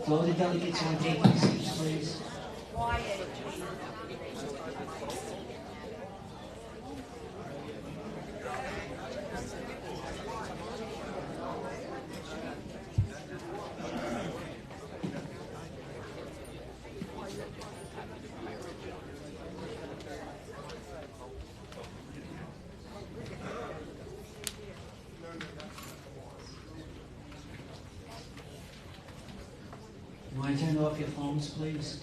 Will the delegates want to take their seats, please? You want to turn off your phones, please?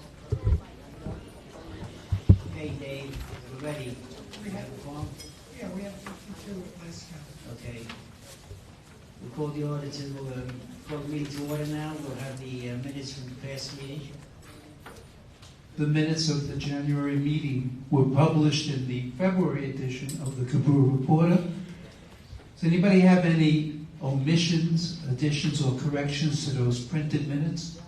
Okay, Dave, we're ready. We have a phone? Yeah, we have 52 at last count. Okay. We'll call the order to, call the meeting to order now. We'll have the minutes from the past meeting. The minutes of the January meeting were published in the February edition of the Cobrua Reporter. Does anybody have any omissions, additions, or corrections to those printed minutes?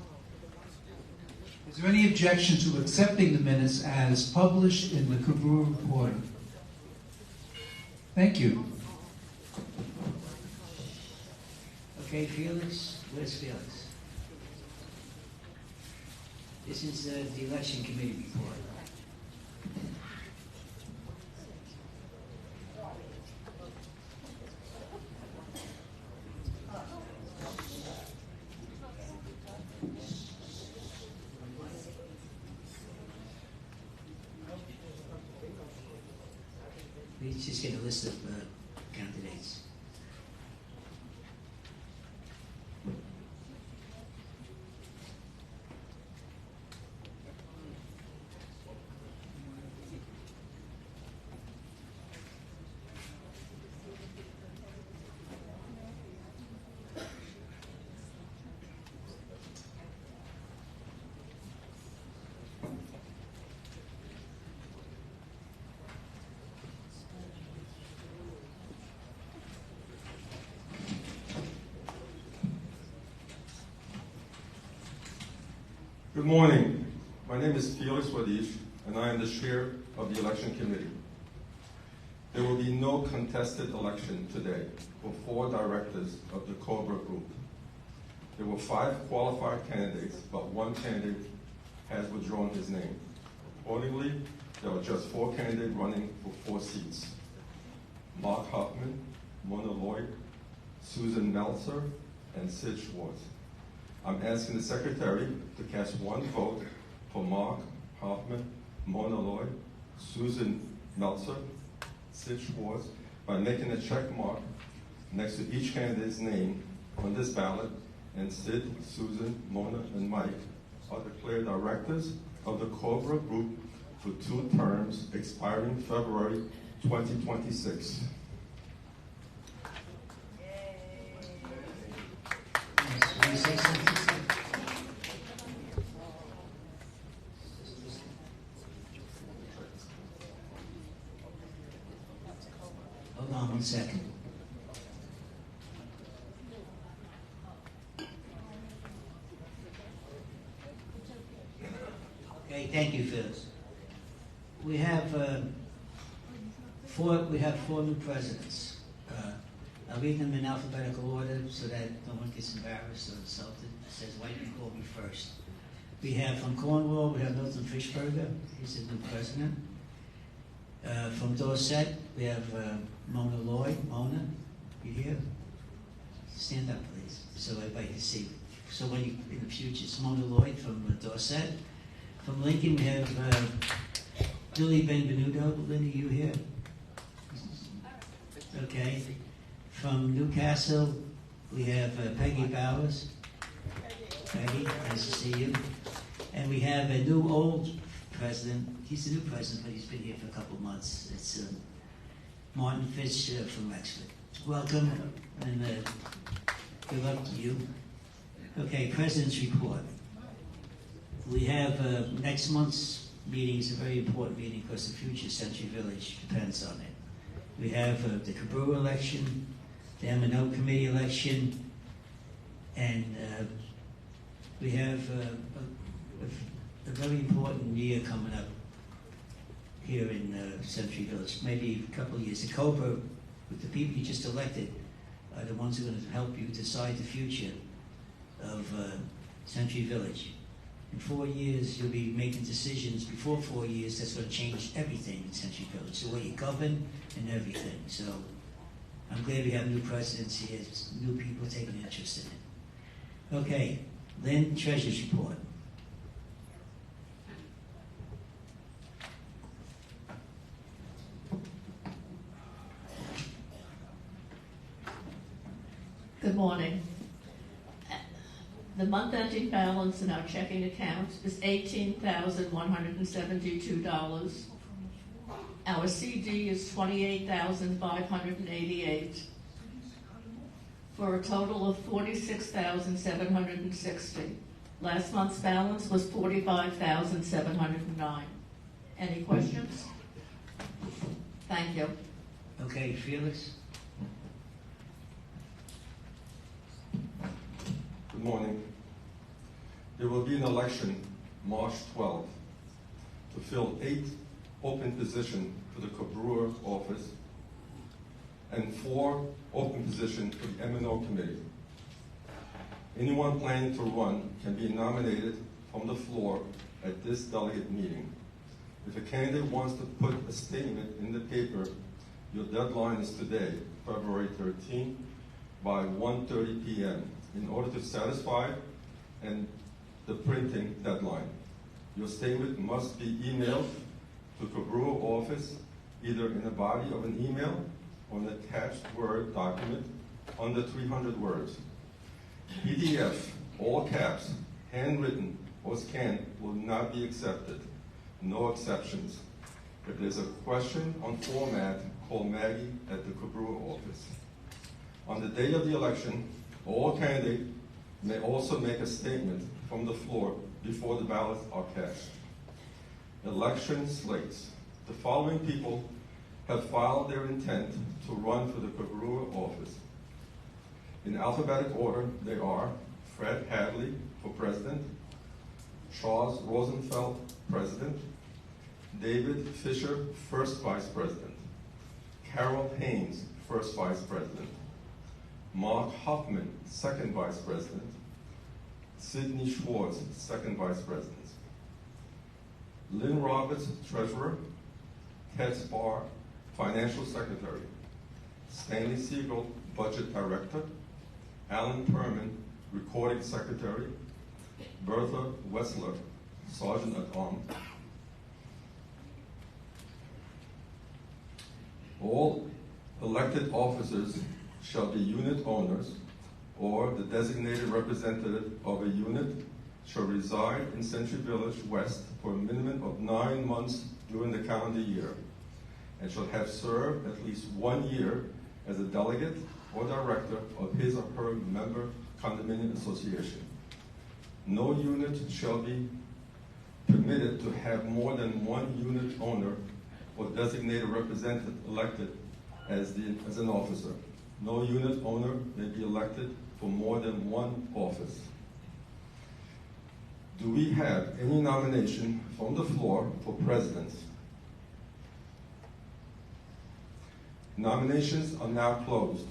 Is there any objection to accepting the minutes as published in the Cobrua Reporter? Thank you. Okay, Felix? Where's Felix? This is the election committee report. Let's just get a list of candidates. Good morning. My name is Felix Wadish, and I am the chair of the election committee. There will be no contested election today for 4 directors of the Cobrua Group. There were 5 qualified candidates, but 1 candidate has withdrawn his name. Accordingly, there are just 4 candidates running for 4 seats. Mark Hoffman, Mona Lloyd, Susan Meltzer, and Sid Schwartz. I'm asking the secretary to cast 1 vote for Mark Hoffman, Mona Lloyd, Susan Meltzer, Sid Schwartz by making a check mark next to each candidate's name on this ballot, and Sid, Susan, Mona, and Mike are declared directors of the Cobrua Group for 2 terms expiring February 2026. Want to say something? Hold on 1 second. Okay, thank you, Phyllis. We have 4 new presidents. I'll read them in alphabetical order so that no one gets embarrassed or insulted. It says, why didn't you call me first? We have from Cornwall, we have Milton Fishberger. He's the new president. From Dorset, we have Mona Lloyd. Mona, you here? Stand up, please, so everybody can see. So when you, in the future, it's Mona Lloyd from Dorset. From Lincoln, we have Lily Benvenuto. Lily, you here? Okay. From Newcastle, we have Peggy Bowers. Peggy, nice to see you. And we have a new old president. He's the new president, but he's been here for a couple of months. It's Martin Fitch from Rexford. Welcome, and good luck to you. Okay, President's Report. We have next month's meeting is a very important meeting because the future Century Village depends on it. We have the Cobrua election, the M&O committee election, and we have a very important year coming up here in Century Village, maybe a couple of years. The Cobra, with the people you just elected, are the ones who are going to help you decide the future of Century Village. In 4 years, you'll be making decisions before 4 years that's going to change everything in Century Village, the way you govern and everything. So I'm glad we have new presidents here, new people taking interest in it. Okay, Lynn, Treasurer's Report. Good morning. The month-ending balance in our checking account is $18,172. Our CD is $28,588, for a total of $46,760. Last month's balance was $45,709. Any questions? Thank you. Okay, Felix? Good morning. There will be an election March 12th to fill 8 open positions for the Cobrua office and 4 open positions for the M&O committee. Anyone planning to run can be nominated from the floor at this delegate meeting. If a candidate wants to put a statement in the paper, your deadline is today, February 13th, by 1:30 p.m. in order to satisfy the printing deadline. Your statement must be emailed to Cobrua office, either in the body of an email or an attached Word document under 300 words. PDF, all caps, handwritten or scanned will not be accepted. No exceptions. If there's a question on format, call Maggie at the Cobrua office. On the day of the election, all candidates may also make a statement from the floor before the ballots are cast. Election slates. The following people have filed their intent to run for the Cobrua office. In alphabetic order, they are Fred Hadley for president, Charles Rosenfeld, president, David Fisher, first vice president, Carol Haynes, first vice president, Mark Hoffman, second vice president, Sidney Schwartz, second vice president, Lynn Roberts, treasurer, Ted Spar, financial secretary, Stanley Siegel, budget director, Alan Perman, recording secretary, Bertha Wessler, sergeant at arms. All elected officers shall be unit owners, or the designated representative of a unit shall reside in Century Village West for a minimum of 9 months during the calendar year, and shall have served at least 1 year as a delegate or director of his or her member condominium association. No unit shall be permitted to have more than 1 unit owner or designated representative elected as an officer. No unit owner may be elected for more than 1 office. Do we have any nomination from the floor for president? Nominations are now closed.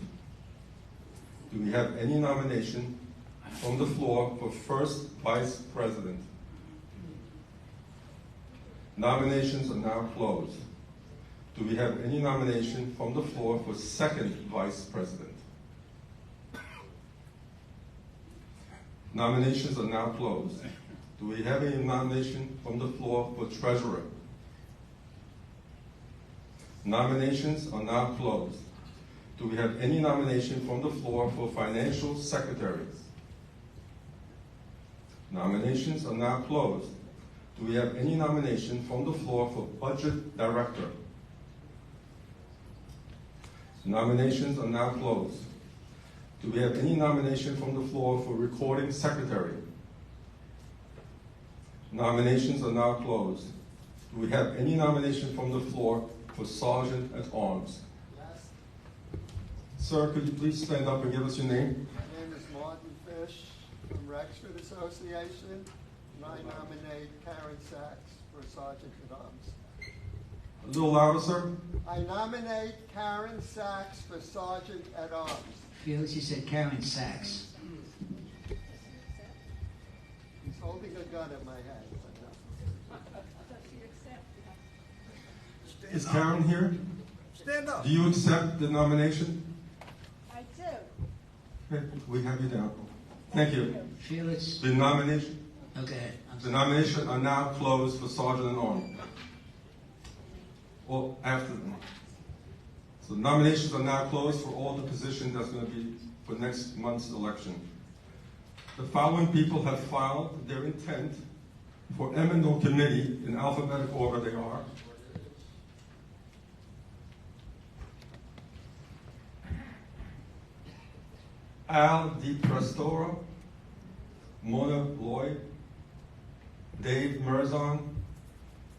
Do we have any nomination from the floor for first vice president? Nominations are now closed. Do we have any nomination from the floor for second vice president? Nominations are now closed. Do we have any nomination from the floor for treasurer? Nominations are now closed. Do we have any nomination from the floor for financial secretary? Nominations are now closed. Do we have any nomination from the floor for budget director? Nominations are now closed. Do we have any nomination from the floor for recording secretary? Nominations are now closed. Do we have any nomination from the floor for sergeant at arms? Yes. Sir, could you please stand up and give us your name? My name is Martin Fish from Rexford Association, and I nominate Karen Sachs for sergeant at arms. A little louder, sir. I nominate Karen Sachs for sergeant at arms. Felix, you said Karen Sachs. holding a gun in my hand, but no. Is Karen here? Stand up. Do you accept the nomination? I do. Okay, we have you down. Thank you. Felix, The nomination, okay. the nominations are now closed for Sergeant and Army. Or after them. So nominations are now closed for all the positions that's going to be for next month's election. The following people have filed their intent for M&O committee in alphabetical order they are. Al Di Prestoro, Mona Lloyd, Dave Merzon,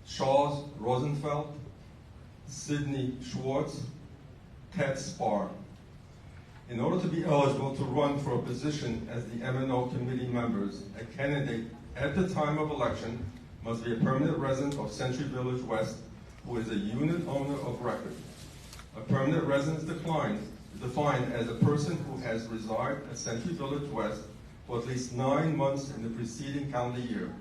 Charles Rosenfeld, Sidney Schwartz, Ted Spar. In order to be eligible to run for a position as the M&O committee members, a candidate at the time of election must be a permanent resident of Century Village West who is a unit owner of record. A permanent resident is defined as a person who has resided at Century Village West for at least 9 months in the preceding calendar year,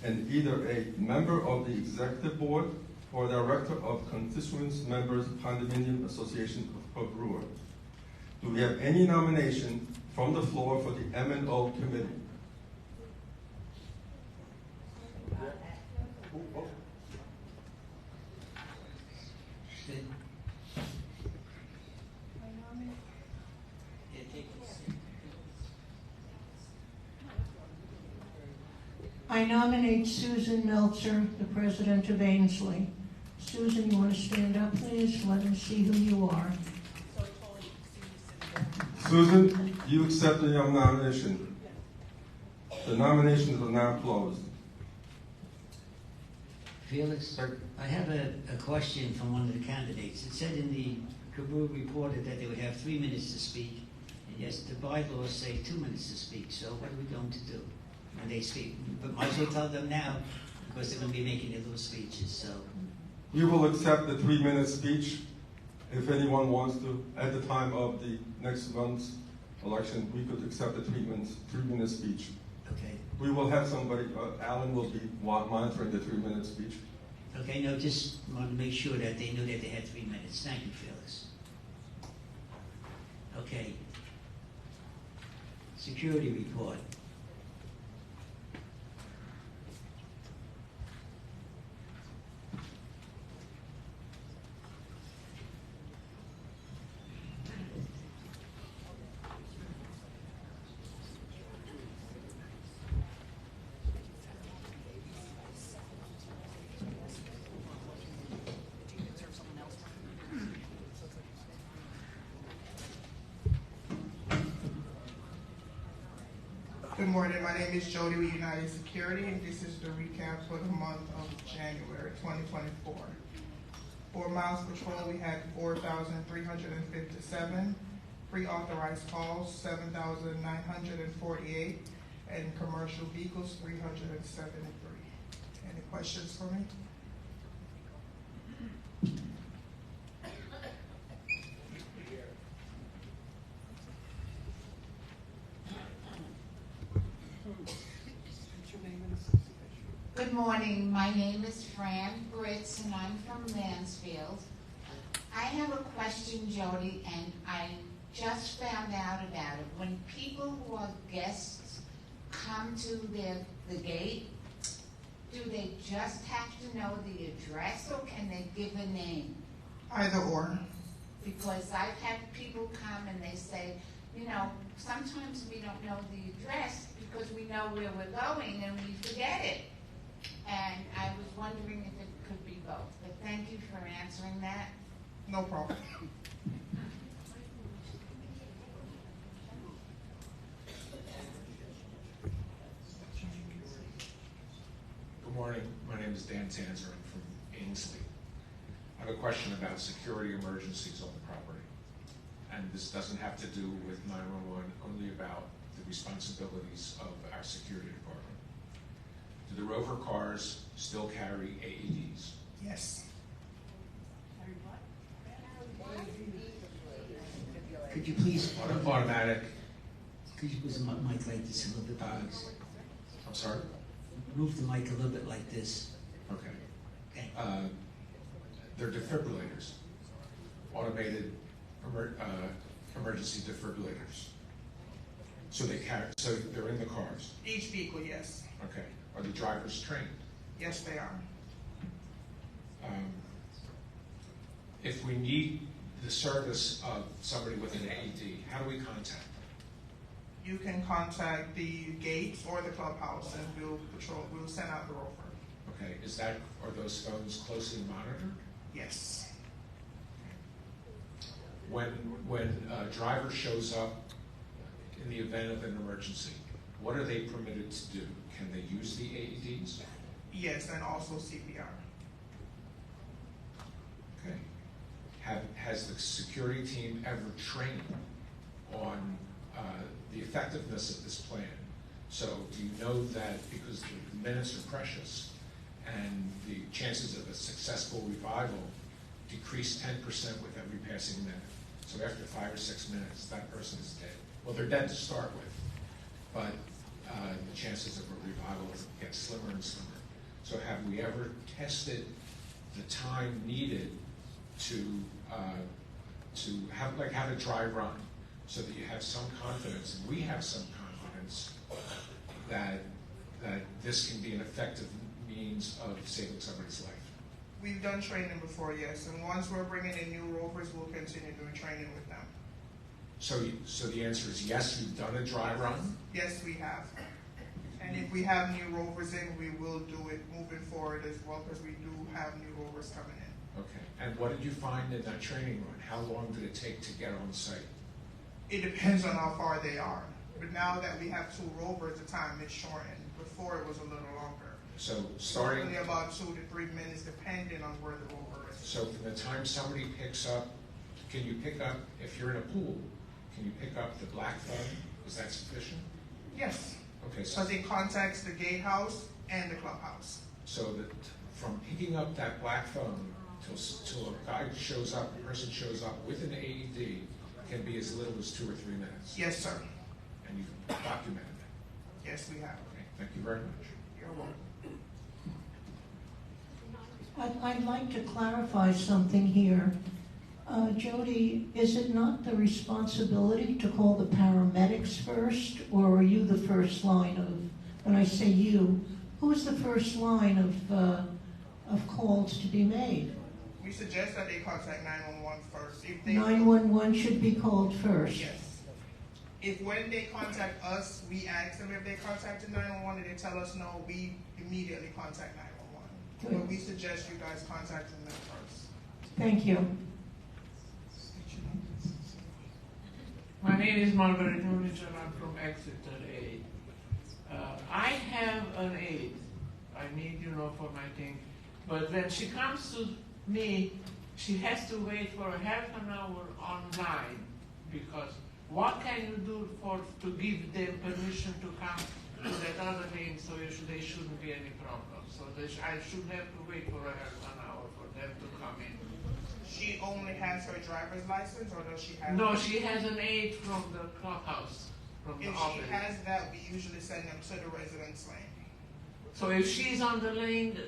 and either a member of the executive board or director of Constituents Members Condominium Association of Cobrua. Do we have any nomination from the floor for the M&O committee? Good. Yeah, take this. I nominate Susan Meltzer, the president of Ainsley. Susan, you want to stand up, please? Let them see who you are. Susan, do you accept the nomination? The nominations are now closed. Felix, I have a question from one of the candidates. It said in the Cobrua reported that they would have 3 minutes to speak, and yes, the bylaws say 2 minutes to speak, so what are we going to do when they speak? But might as well tell them now, because they're going to be making their little speeches, so. We will accept the 3-minute speech if anyone wants to. At the time of the next month's election, we could accept the 3-minute speech. Okay. We will have somebody, Alan will be monitoring the 3-minute speech. Okay, no, just wanted to make sure that they knew that they had 3 minutes. Thank you, Felix. Okay. Security report. Good morning, my name is Jody with United Security, and this is the recap for the month of January 2024. For miles patrol, we had 4,357, pre-authorized calls, 7,948, and commercial vehicles, 373. Any questions for me? Good morning. My name is Fran Britz, and I'm from Mansfield. I have a question, Jody, and I just found out about it. When people who are guests come to the gate, do they just have to know the address, or can they give a name? Either or. Because I've had people come and they say, you know, sometimes we don't know the address because we know where we're going and we forget it. And I was wondering if it could be both. But thank you for answering that. No problem. Good morning. My name is Dan Tanzer. I'm from Ainsley. I have a question about security emergencies on the property. And this doesn't have to do with 911, only about the responsibilities of our security department. Do the Rover cars still carry AEDs? Yes. Could you please, Automatic. could you put the mic like this a little bit, please? I'm sorry? Move the mic a little bit like this. Okay. Okay. They're defibrillators, automated emergency defibrillators. So they're in the cars. Each vehicle, yes. Okay. Are the drivers trained? Yes, they are. If we need the service of somebody with an AED, how do we contact them? You can contact the gates or the clubhouse, and we'll send out the rover. Okay. Are those phones closely monitored? Yes. When a driver shows up in the event of an emergency, what are they permitted to do? Can they use the AEDs? Yes, and also CPR. Okay. Has the security team ever trained on the effectiveness of this plan? So do you know that because the minutes are precious and the chances of a successful revival decrease 10% with every passing minute? So after 5 or 6 minutes, that person is dead. Well, they're dead to start with, but the chances of a revival get slimmer and slimmer. So have we ever tested the time needed to have a dry run, so that you have some confidence, and we have some confidence that this can be an effective means of saving somebody's life? We've done training before, yes, and once we're bringing in new rovers, we'll continue doing training with them. So the answer is yes, you've done a dry run? Yes, we have. And if we have new rovers in, we will do it moving forward as well, because we do have new rovers coming in. Okay. And what did you find in that training run? How long did it take to get on site? It depends on how far they are. But now that we have 2 rovers, the time is shortened. Before it was a little longer. So starting... Only about 2 to 3 minutes, depending on where the rover is. So from the time somebody picks up, can you pick up, if you're in a pool, can you pick up the black phone? Is that sufficient? Yes. Okay. So because it contacts the gatehouse and the clubhouse. So that from picking up that black phone till a guy shows up, a person shows up with an AED, can be as little as 2 or 3 minutes. Yes, sir. And you've documented that. Yes, we have. Okay. Thank you very much. You're welcome. I'd like to clarify something here. Jody, is it not the responsibility to call the paramedics first, or are you the first line of, when I say you, who's the first line of calls to be made? We suggest that they contact 911 first. If 911 should be called first. Yes. If when they contact us, we ask them if they contacted 911 and they tell us no, we immediately contact 911. Good. But we suggest you guys contact them first. Thank you. My name is Margaret Hunich and I'm from Exeter Aid. I have an aid. I need, for my thing. But when she comes to me, she has to wait for a half an hour online, because what can you do to give them permission to come to that other lane, so they shouldn't be any problem? So I should have to wait for a half an hour for them to come in. She only has her driver's license, or does she have? No, she has an aid from the clubhouse, from the office. If she has that, we usually send them to the residence lane. So if she's on the lane,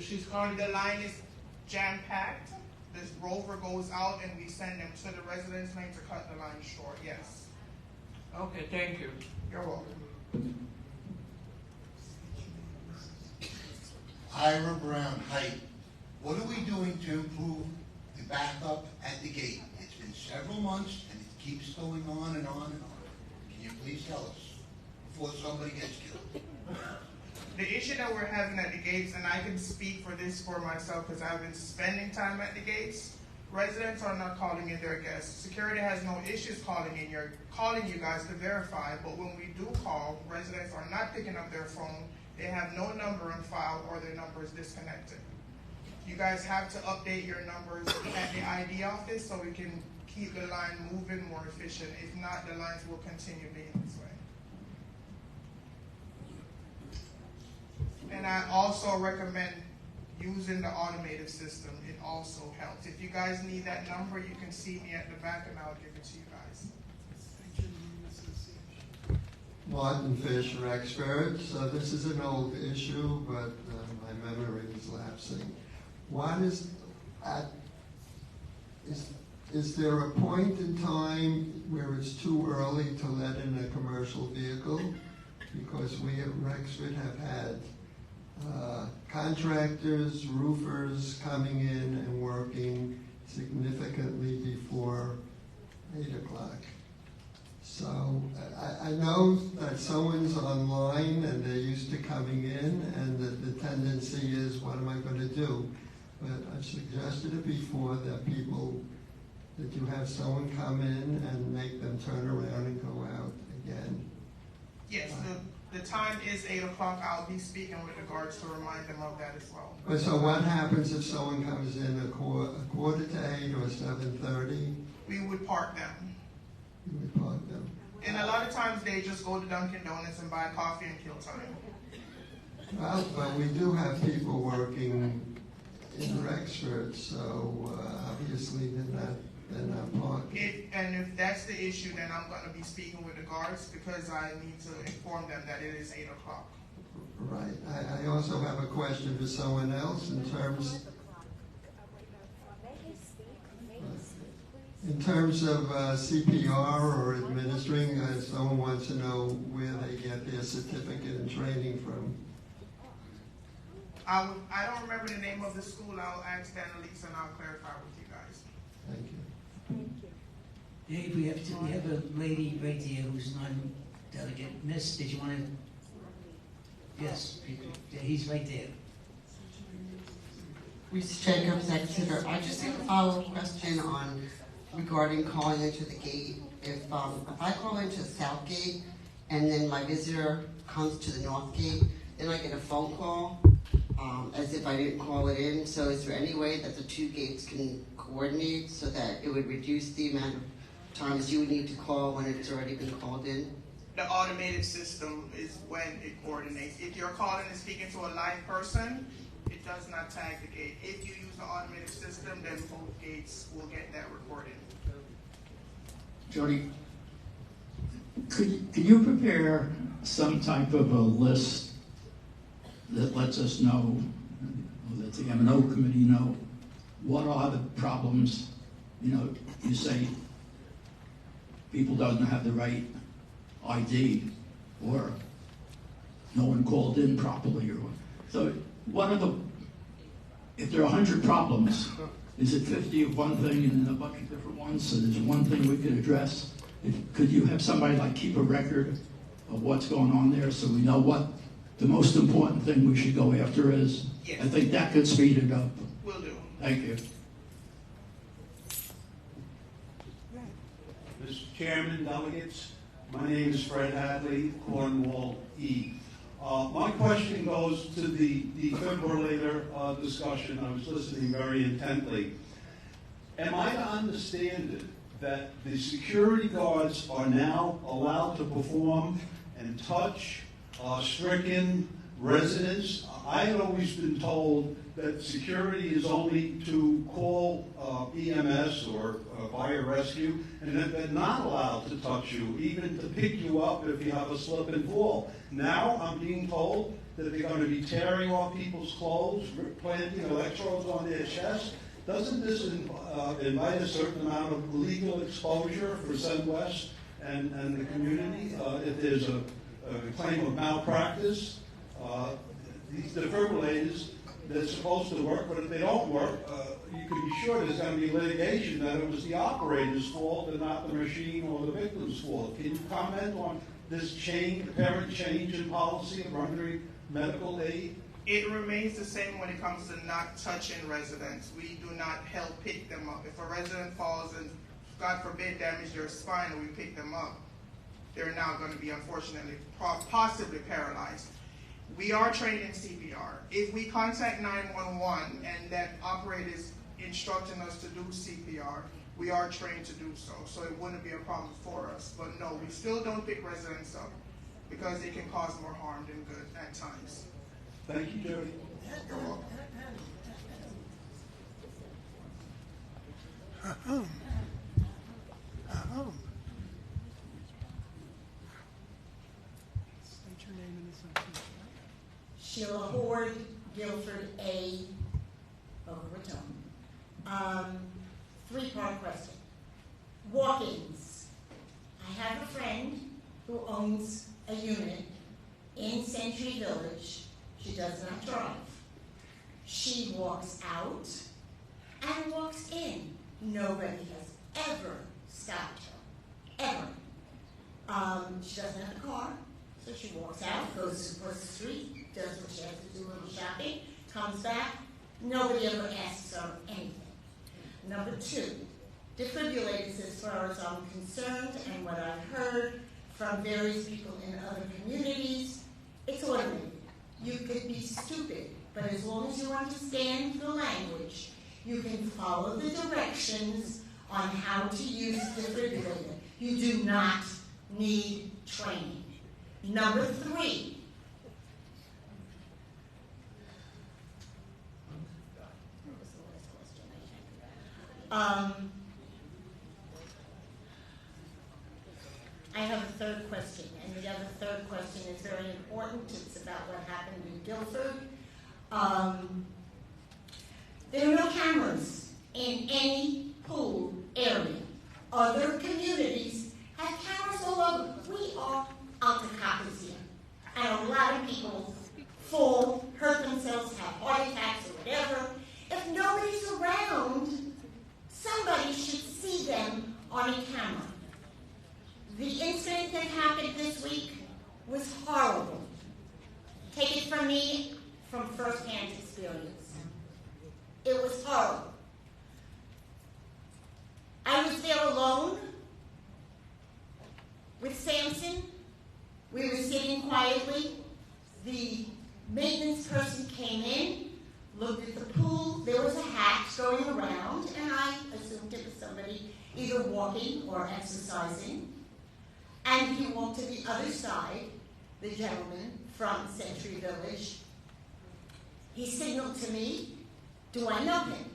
she's calling. The line is jam-packed. This rover goes out and we send them to the residence lane to cut the line short, yes. Okay, thank you. You're welcome. Ira Brown Height. What are we doing to improve the backup at the gate? It's been several months and it keeps going on and on and on. Can you please tell us before somebody gets killed? The issue that we're having at the gates, and I can speak for this for myself because I've been spending time at the gates, residents are not calling in their guests. Security has no issues calling you guys to verify, but when we do call, residents are not picking up their phone. They have no number on file or their number is disconnected. You guys have to update your numbers at the ID office so we can keep the line moving more efficient. If not, the lines will continue being this way. And I also recommend using the automated system. It also helps. If you guys need that number, you can see me at the back and I'll give it to you guys. Martin Fish, Rexford. So this is an old issue, but my memory is lapsing. What is there a point in time where it's too early to let in a commercial vehicle? Because we at Rexford have had contractors, roofers coming in and working significantly before 8 o'clock. So I know that someone's online and they're used to coming in, and that the tendency is, what am I going to do? But I've suggested it before that you have someone come in and make them turn around and go out again. Yes, the time is 8 o'clock. I'll be speaking with the guards to remind them of that as well. But so what happens if someone comes in a quarter to 8 or 7:30? We would park them. You would park them. And a lot of times they just go to Dunkin' Donuts and buy coffee and kill time. Well, but we do have people working in Rexford, so obviously they're not parking. And if that's the issue, then I'm going to be speaking with the guards, because I need to inform them that it is 8 o'clock. Right. I also have a question for someone else in terms of CPR or administering. Someone wants to know where they get their certificate and training from. I don't remember the name of the school. I'll ask Annalise and I'll clarify with you guys. Thank you. Dave, we have a lady right there who's non-delegate. Miss, did you want to? Yes, he's right there. Reese Jacobs, Exeter. I just have a follow-up question regarding calling into the gate. If I call into the south gate and then my visitor comes to the north gate, then I get a phone call as if I didn't call it in. So is there any way that the two gates can coordinate so that it would reduce the amount of times you would need to call when it's already been called in? The automated system is when it coordinates. If you're calling and speaking to a live person, it does not tag the gate. If you use the automated system, then both gates will get that recorded. Jody, could you prepare some type of a list that lets us know, or that the M&O committee know, what are the problems? You know, you say people doesn't have the right ID, or no one called in properly, or so. What are if there are 100 problems, is it 50 of one thing and then a bunch of different ones? So there's one thing we could address. Could you have somebody keep a record of what's going on there, so we know what the most important thing we should go after is? Yes. I think that could speed it up. Will do. Thank you. Mr. Chairman, delegates, my name is Fred Hadley, Cornwall E. My question goes to the defibrillator discussion. I was listening very intently. Am I to understand it that the security guards are now allowed to perform and touch stricken residents? I had always been told that security is only to call EMS or fire rescue, and that they're not allowed to touch you, even to pick you up if you have a slip and fall. Now I'm being told that they're going to be tearing off people's clothes, planting electrodes on their chest. Doesn't this invite a certain amount of legal exposure for SunWest and the community if there's a claim of malpractice? These defibrillators, they're supposed to work, but if they don't work, you can be sure there's going to be litigation that it was the operator's fault and not the machine or the victim's fault. Can you comment on this apparent change in policy of rendering medical aid? It remains the same when it comes to not touching residents. We do not help pick them up. If a resident falls and, God forbid, damage their spine, and we pick them up, they're now going to be, unfortunately, possibly paralyzed. We are trained in CPR. If we contact 911 and that operator is instructing us to do CPR, we are trained to do so. So it wouldn't be a problem for us. But no, we still don't pick residents up because it can cause more harm than good at times. Thank you, Jody. You're welcome. Sheila Horde, Guilford A, Boca Raton. Three-part question. Walk-ins. I have a friend who owns a unit in Century Village. She does not drive. She walks out and walks in. Nobody has ever stopped her, ever. She doesn't have a car, so she walks out, goes across the street, does what she has to do, a little shopping, comes back. Nobody ever asks her anything. Number two, defibrillators, as far as I'm concerned, and what I've heard from various people in other communities, it's automated. You could be stupid, but as long as you understand the language, you can follow the directions on how to use the defibrillator. You do not need training. Number three, what was the last question? I have a third question, and the other third question is very important. It's about what happened in Guilford. There are no cameras in any pool area. Other communities have cameras all over. We are out of copies here. And a lot of people fall, hurt themselves, have heart attacks or whatever. If nobody's around, somebody should see them on a camera. The incident that happened this week was horrible. Take it from me, from first-hand experience. It was horrible. I was there alone with Samson. We were sitting quietly. The maintenance person came in, looked at the pool. There was a hatch going around, and I assumed it was somebody either walking or exercising. And he walked to the other side, the gentleman from Century Village. He signaled to me, "Do I know him?"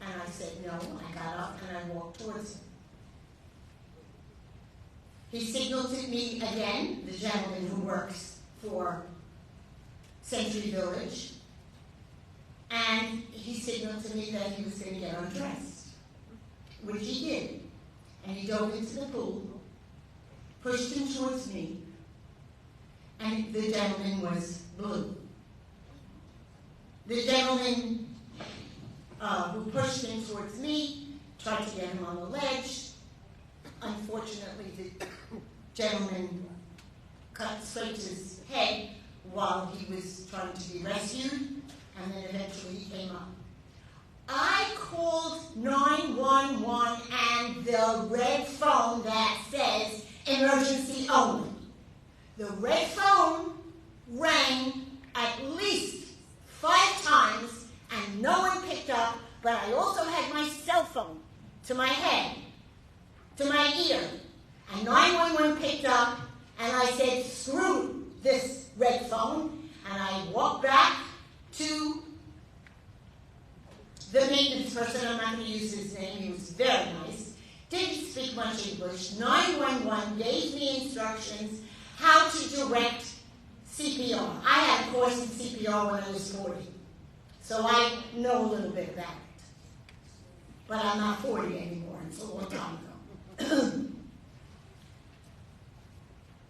And I said, "No." I got up and I walked towards him. He signaled to me again, the gentleman who works for Century Village, and he signaled to me that he was going to get undressed, which he did. And he dove into the pool, pushed him towards me, and the gentleman was blue. The gentleman who pushed him towards me tried to get him on the ledge. Unfortunately, the gentleman cut straight to his head while he was trying to be rescued, and then eventually he came up. I called 911 and the red phone that says emergency only. The red phone rang at least 5 times and no one picked up, but I also had my cell phone to my head, to my ear, and 911 picked up, and I said, "Screw this red phone," and I walked back to the maintenance person. I'm not going to use his name. He was very nice. Didn't speak much English. 911 gave me instructions how to direct CPR. I had a course in CPR when I was 40, so I know a little bit about it. But I'm not 40 anymore. It's a long time ago.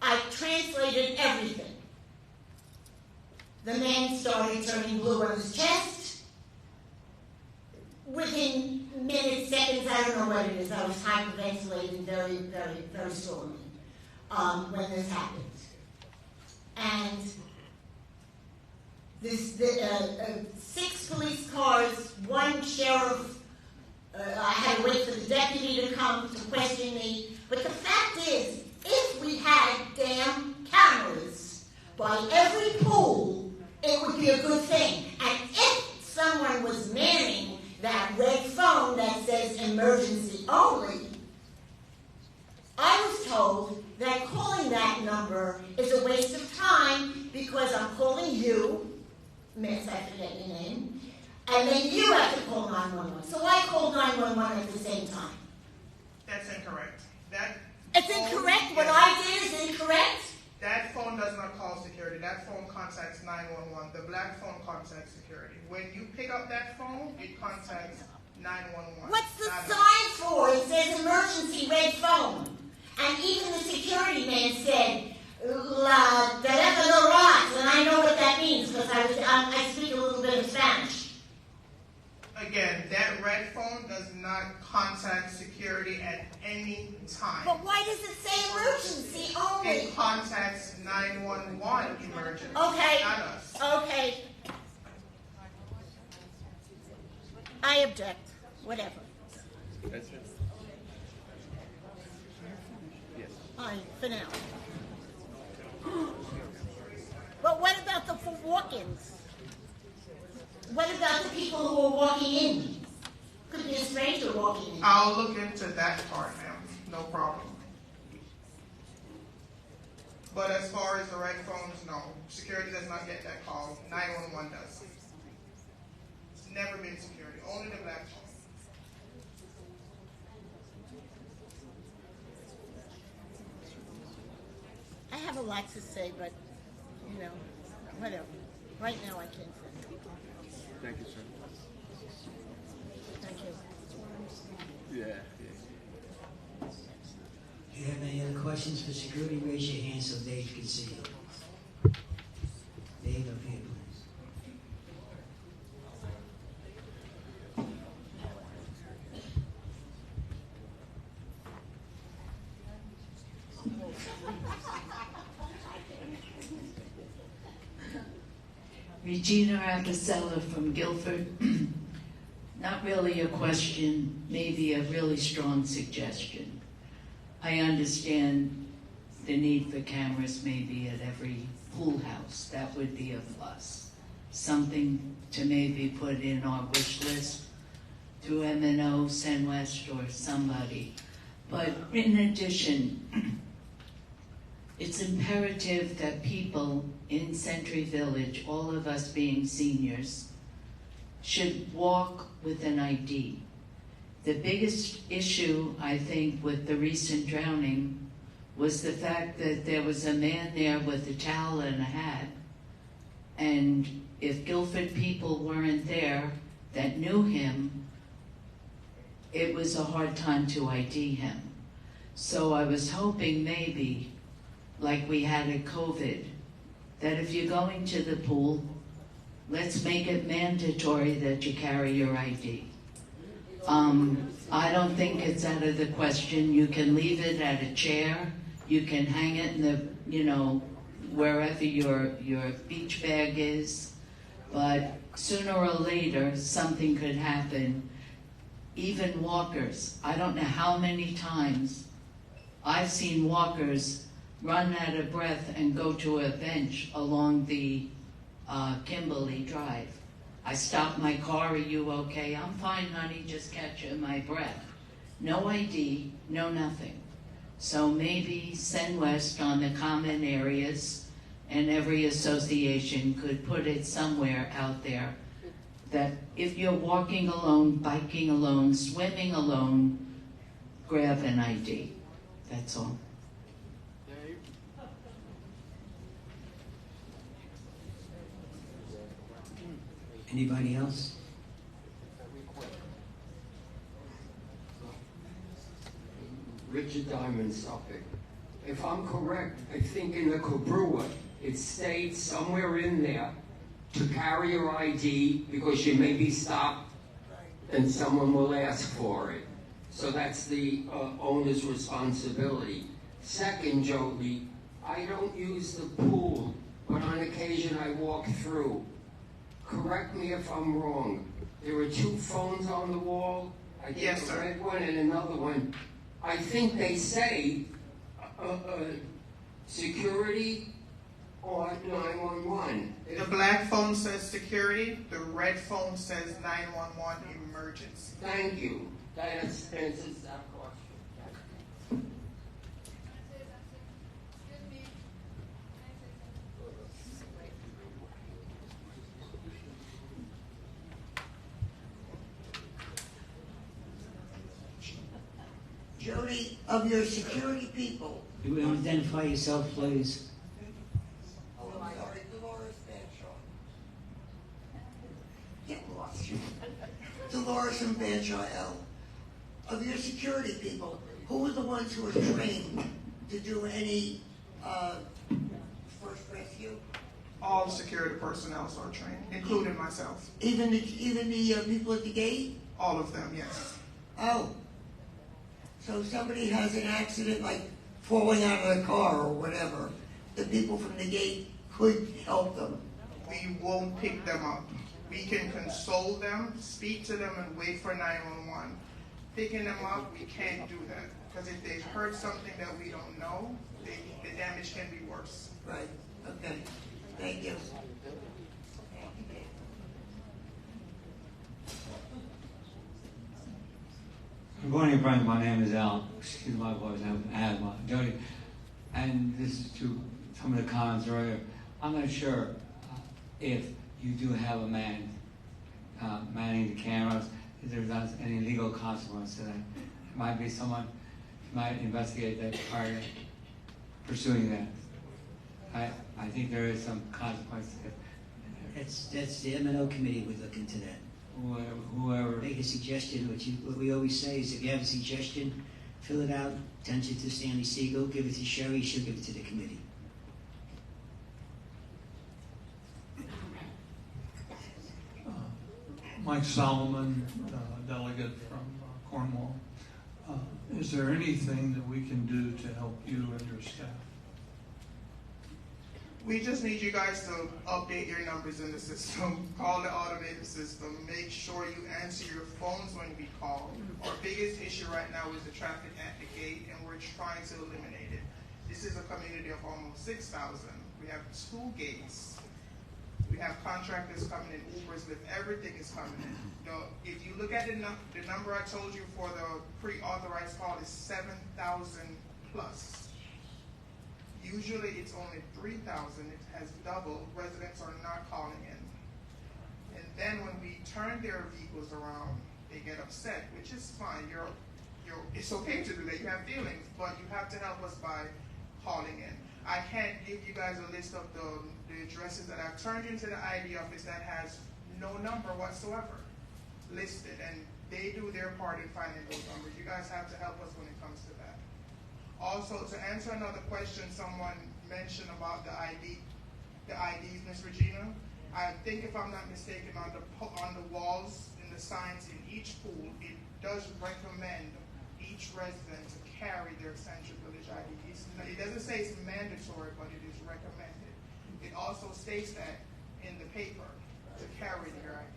I translated everything. The man started turning blue on his chest. Within minutes, seconds, I don't know what it is. I was hyperventilating very, very, very strongly when this happened. And this, 6 police cars, 1 sheriff. I had to wait for the deputy to come to question me. But the fact is, if we had damn cameras by every pool, it would be a good thing. And if someone was manning that red phone that says emergency only, I was told that calling that number is a waste of time because I'm calling you, miss, I forget your name, and then you have to call 911. So I called 911 at the same time. That's incorrect. It's incorrect? What I did is incorrect? That phone does not call security. That phone contacts 911. The black phone contacts security. When you pick up that phone, it contacts 911. What's the not sign for? It says emergency red phone. And even the security man said, La teléfono, and I know what that means because I speak a little bit of Spanish. Again, that red phone does not contact security at any time. But why does it say emergency only? It contacts 911 emergency, Okay. not us. Okay. I object. Whatever. That's it. Yes. Fine, for now. But what about the walk-ins? What about the people who are walking in? Could be a stranger walking in. I'll look into that part, ma'am. No problem. But as far as the red phones, no. Security does not get that call. 911 does. It's never been security. Only the black phone. I have a lot to say, but, you know, whatever. Right now I can't say. Thank you, sir. Thank you. Yeah. Do you have any other questions for security? Raise your hand so Dave can see you. Dave, up here, please. Regina Apicella from Guilford. Not really a question, maybe a really strong suggestion. I understand the need for cameras maybe at every pool house. That would be a plus. Something to maybe put in our wish list through MNO, West, or somebody. But in addition, it's imperative that people in Century Village, all of us being seniors, should walk with an ID. The biggest issue, I think, with the recent drowning was the fact that there was a man there with a towel and a hat, and if Guilford people weren't there that knew him, it was a hard time to ID him. So I was hoping maybe, like we had at COVID, that if you're going to the pool, let's make it mandatory that you carry your ID. I don't think it's out of the question. You can leave it at a chair. You can hang it in the, wherever your beach bag is. But sooner or later, something could happen. Even walkers. I don't know how many times I've seen walkers run out of breath and go to a bench along the Kimberly Drive. I stop my car, are you okay? I'm fine, honey, just catching my breath. No ID, no nothing. So maybe West on the common areas and every association could put it somewhere out there that if you're walking alone, biking alone, swimming alone, grab an ID. That's all. Anybody else? Richard Diamond, Suffolk. If I'm correct, I think in the Cobrua, it states somewhere in there to carry your ID because you may be stopped and someone will ask for it. So that's the owner's responsibility. Second, Jody, I don't use the pool, but on occasion I walk through. Correct me if I'm wrong. There are 2 phones on the wall. I think Yes, sir. a red one and another one. I think they say security or 911. The black phone says security. The red phone says 911 emergency. Thank you. That answers that question. Jody, of your security people. You will identify yourself, please. get lost. Dolores and Banjo-El. Of your security people, who are the ones who are trained to do any first rescue? All security personnel are trained, including myself. Even the people at the gate? All of them, yes. Oh. So if somebody has an accident, like falling out of the car or whatever, the people from the gate could help them? We won't pick them up. We can console them, speak to them, and wait for 911. Picking them up, we can't do that. Because if they heard something that we don't know, the damage can be worse. Right, okay. Thank you. Good morning, friends. My name is Al. Excuse my voice, I have asthma. Jody, and this is to some of the comments earlier. I'm not sure if you do have a man manning the cameras, if there's not any legal consequence to that. It might be someone who might investigate that prior to pursuing that. I think there is some consequence. That's the M&O committee would look into that. Whoever. Make a suggestion. What we always say is, if you have a suggestion, fill it out, send it to Stanley Siegel, give it to Sherry, she'll give it to the committee. Mike Solomon, delegate from Cornwall. Is there anything that we can do to help you and your staff? We just need you guys to update your numbers in the system, call the automated system, make sure you answer your phones when we call. Our biggest issue right now is the traffic at the gate, and we're trying to eliminate it. This is a community of almost 6,000. We have 2 gates. We have contractors coming in, Ubers, with everything is coming in. If you look at the number I told you for the pre-authorized call is 7,000 plus. Usually it's only 3,000. It has doubled. Residents are not calling in. And then when we turn their vehicles around, they get upset, which is fine. It's okay to do that. You have feelings, but you have to help us by calling in. I can't give you guys a list of the addresses that I've turned into the ID office that has no number whatsoever listed, and they do their part in finding those numbers. You guys have to help us when it comes to that. Also, to answer another question someone mentioned about the IDs, Ms. Regina, I think if I'm not mistaken, on the walls and the signs in each pool, it does recommend each resident to carry their Central Village ID. It doesn't say it's mandatory, but it is recommended. It also states that in the paper to carry their ID.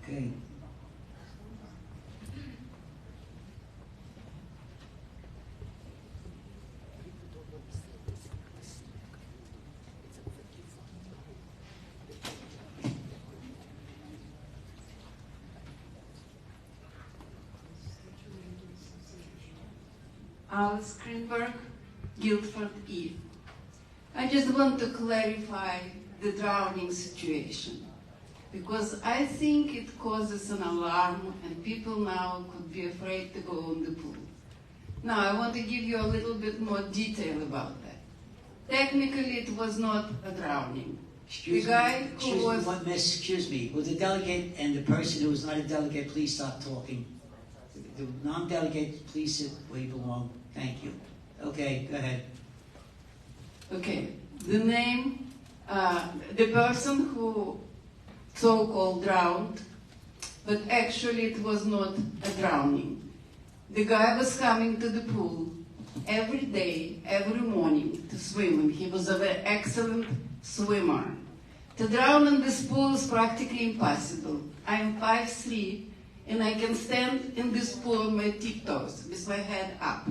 Okay. Alice Greenberg, Guildford E. I just want to clarify the drowning situation, because I think it causes an alarm and people now could be afraid to go in the pool. Now I want to give you a little bit more detail about that. Technically it was not a drowning. Excuse me. Will the delegate and the person who is not a delegate please stop talking? The non-delegate, please sit where you belong. Thank you. Okay, go ahead. Okay, the name, the person who so-called drowned, but actually it was not a drowning. The guy was coming to the pool every day, every morning to swim, and he was a very excellent swimmer. To drown in this pool is practically impossible. I'm 5'3", and I can stand in this pool on my tiptoes with my head up.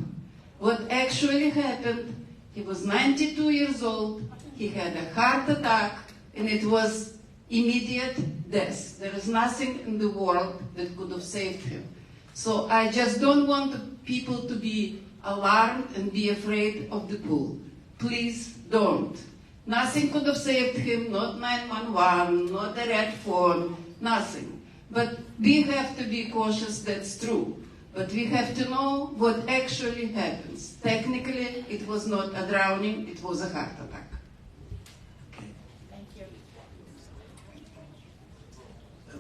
What actually happened, he was 92 years old, he had a heart attack, and it was immediate death. There is nothing in the world that could have saved him. So I just don't want people to be alarmed and be afraid of the pool. Please don't. Nothing could have saved him, not 911, not a red phone, nothing. But we have to be cautious, that's true. But we have to know what actually happens. Technically, it was not a drowning, it was a heart attack. Okay.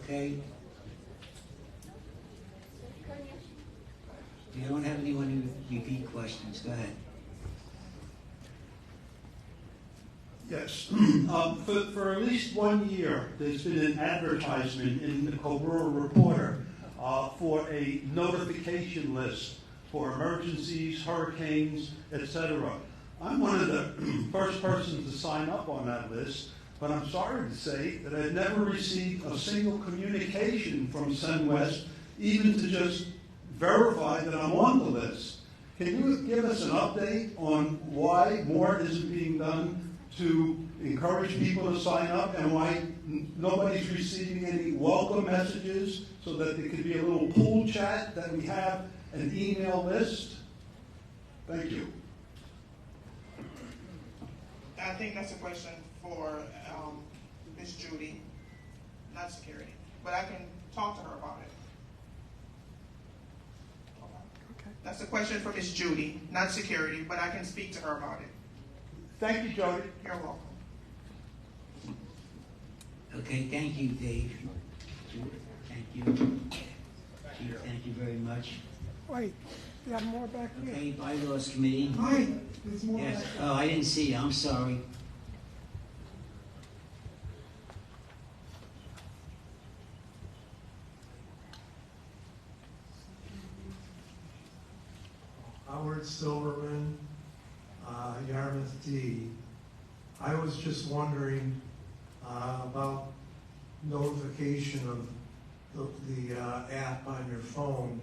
Okay. We don't have anyone who repeat questions. Go ahead. Yes. For at least 1 year, there's been an advertisement in the Cobrua Reporter for a notification list for emergencies, hurricanes, etc. I'm one of the first persons to sign up on that list, but I'm sorry to say that I've never received a single communication from SendWest, even to just verify that I'm on the list. Can you give us an update on why more isn't being done to encourage people to sign up, and why nobody's receiving any welcome messages so that there could be a little pool chat that we have an email list? Thank you. I think that's a question for Ms. Judy, not security, but I can talk to her about it. Okay. That's a question for Ms. Judy, not security, but I can speak to her about it. Thank you, Jody. You're welcome. Okay, thank you, Dave. Thank you. Chief, thank you very much. Wait, you got more back here? Okay, Bylaws Committee. Hi, there's more Yes. back here. Oh, I didn't see you. I'm sorry. Howard Silverman, Yarmouth D. I was just wondering about notification of the app on your phone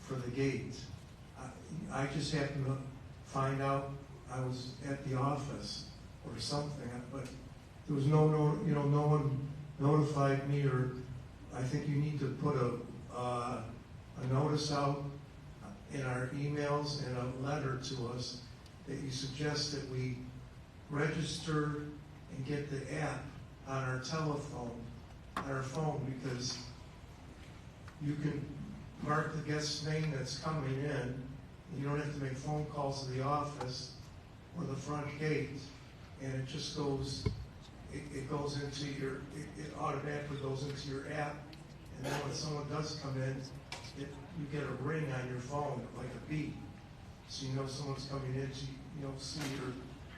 for the gate. I just happened to find out I was at the office or something, but there was no one notified me, or I think you need to put a notice out in our emails and a letter to us that you suggest that we register and get the app on our telephone, on our phone, because you can mark the guest's name that's coming in. You don't have to make phone calls to the office or the front gate, and it just goes, it goes into your, it automatically goes into your app, and then when someone does come in, you get a ring on your phone, like a beep, so you know someone's coming in to,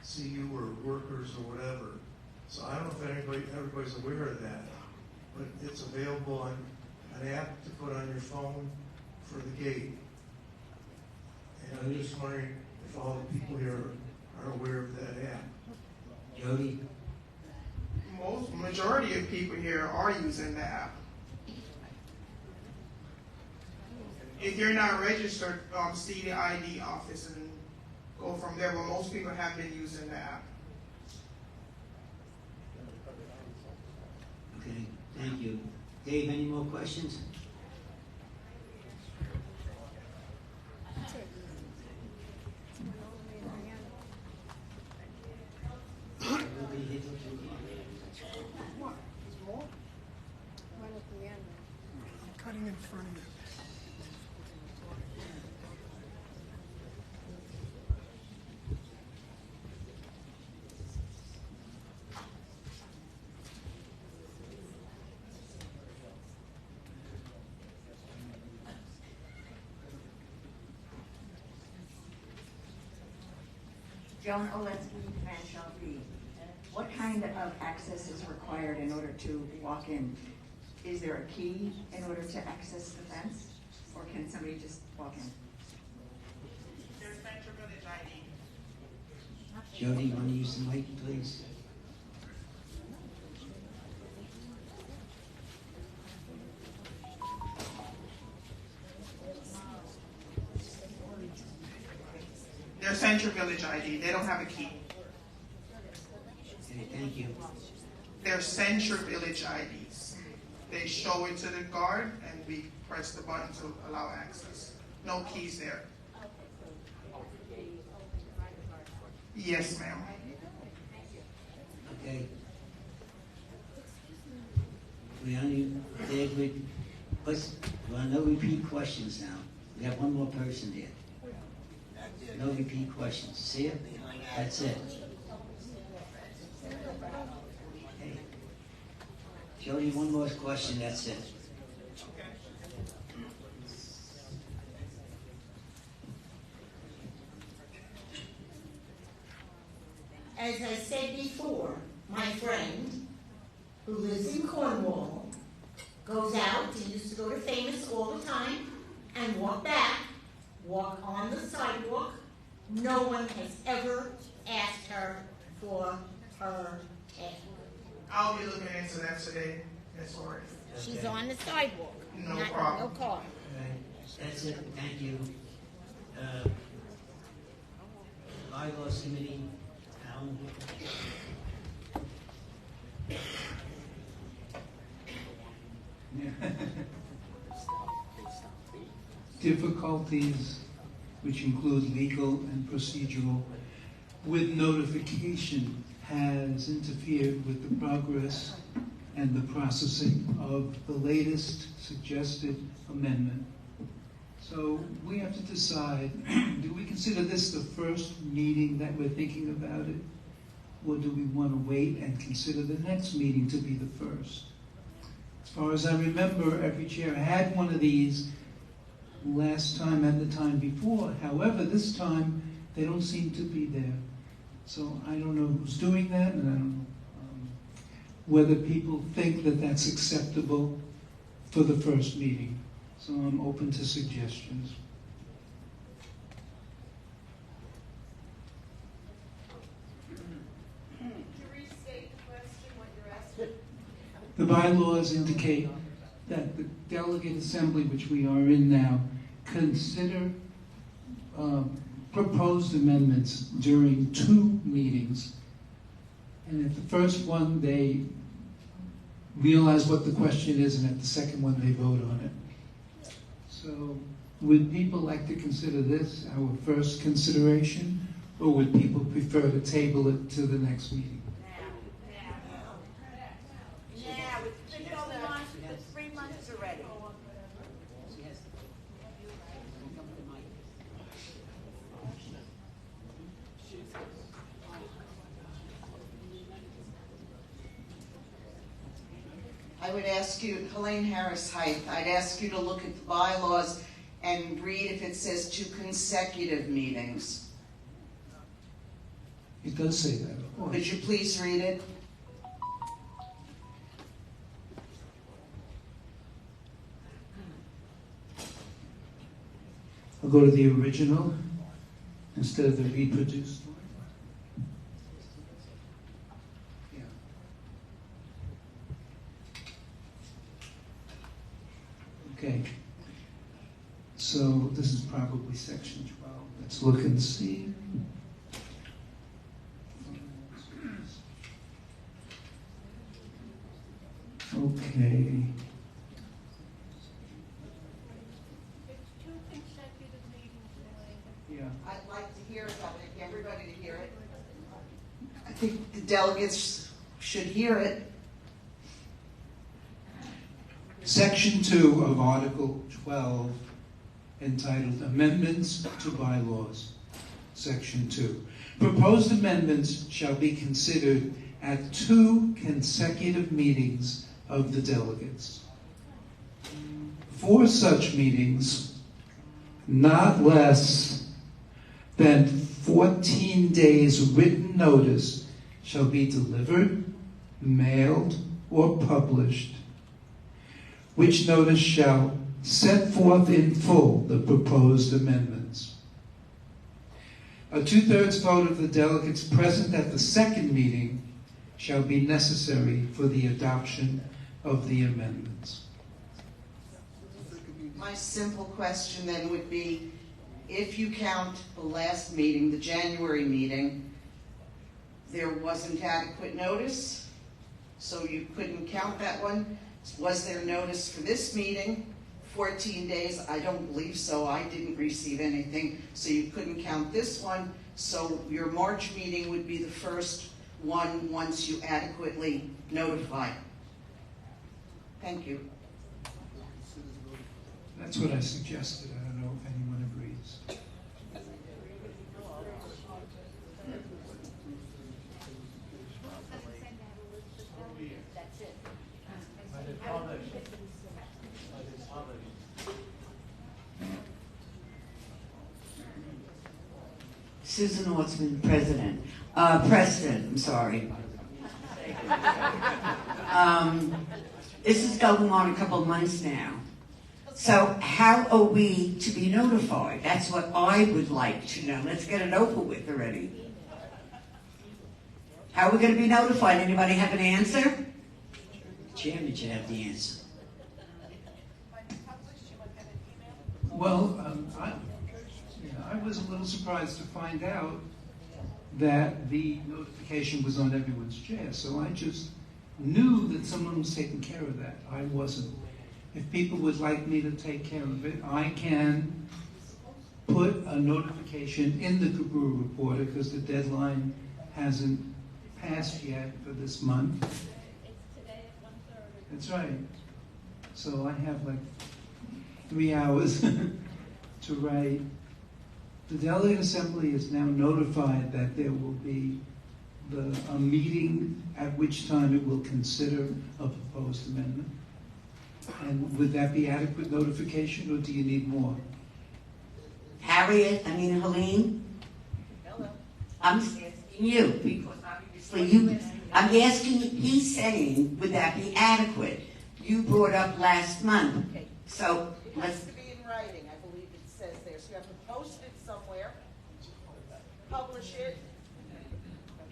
see you or workers or whatever. So I don't know if everybody's aware of that, but it's available on an app to put on your phone for the gate. And I'm just wondering if all the people here are aware of that app. Jody? Majority of people here are using the app. If you're not registered, see the ID office and go from there, but most people have been using the app. Okay, thank you. Dave, any more questions? What? There's more? Right at the end. I'm cutting in front of you. Joan Olensky, Financial B. What kind of access is required in order to walk in? Is there a key in order to access the fence, or can somebody just walk in? There's Metro Village ID. Jody, you want to use the mic, please? Their Central Village ID. They don't have a key. Okay, thank you. They're Central Village IDs. They show it to the guard, and we press the button to allow access. No keys there. Yes, ma'am. Okay. We only, Dave, no repeat questions now. We have one more person here. No repeat questions. See it? That's it. Okay. Jody, one more question, that's it. As I said before, my friend, who lives in Cornwall, goes out, he used to go to Famous all the time, and walk back, walk on the sidewalk. No one has ever asked her for her tag. I'll be looking into that today, Ms. Lori. She's on the sidewalk, No not problem. no car. That's it, thank you. Bylaws Committee, Alan? Difficulties which include legal and procedural with notification has interfered with the progress and the processing of the latest suggested amendment. So we have to decide, do we consider this the first meeting that we're thinking about it? Or do we want to wait and consider the next meeting to be the first? As far as I remember, every chair had one of these last time and the time before. However, this time, they don't seem to be there. So I don't know who's doing that, and I don't know whether people think that that's acceptable for the first meeting. So I'm open to suggestions. The bylaws indicate that the delegate assembly, which we are in now, consider proposed amendments during 2 meetings. And at the first one, they realize what the question is, and at the second one, they vote on it. So would people like to consider this our first consideration, or would people prefer to table it to the next meeting? Yeah, it's been going on for 3 months already. I would ask you, Helene Harris Height, I'd ask you to look at the bylaws and read if it says 2 consecutive meetings. It does say that, of course. Could you please read it? I'll go to the original instead of the reproduced one. Okay. So this is probably section 12. Let's look and see. Okay. Yeah. I'd like to hear it, I'd like everybody to hear it. I think the delegates should hear it. Section 2 of Article 12, entitled Amendments to Bylaws. Section 2. Proposed amendments shall be considered at 2 consecutive meetings of the delegates. For such meetings, not less than 14 days written notice shall be delivered, mailed, or published, which notice shall set forth in full the proposed amendments. A 2/3 vote of the delegates present at the second meeting shall be necessary for the adoption of the amendments. My simple question then would be, if you count the last meeting, the January meeting, there wasn't adequate notice, so you couldn't count that one. Was there notice for this meeting? 14 days? I don't believe so. I didn't receive anything, so you couldn't count this one. So your March meeting would be the first one once you adequately notify. Thank you. That's what I suggested. I don't know if anyone agrees. Susan Ortsman, President. I'm sorry. This is going on a couple months now. So how are we to be notified? That's what I would like to know. Let's get it over with already. How are we going to be notified? Anybody have an answer? Chairman should have the answer. Well, I was a little surprised to find out that the notification was on everyone's chair, so I just knew that someone was taking care of that. I wasn't. If people would like me to take care of it, I can put a notification in the Cobrua Reporter, because the deadline hasn't passed yet for this month. It's today at 1:30. That's right. So I have like 3 hours to write. The Delegate Assembly is now notified that there will be a meeting at which time it will consider a proposed amendment. And would that be adequate notification, or do you need more? Helene? Hello. I'm asking you, because obviously I'm asking, he's saying, would that be adequate? You brought up last month. Okay. So It has let's, to be in writing, I believe it says there. So you have to post it somewhere, publish it.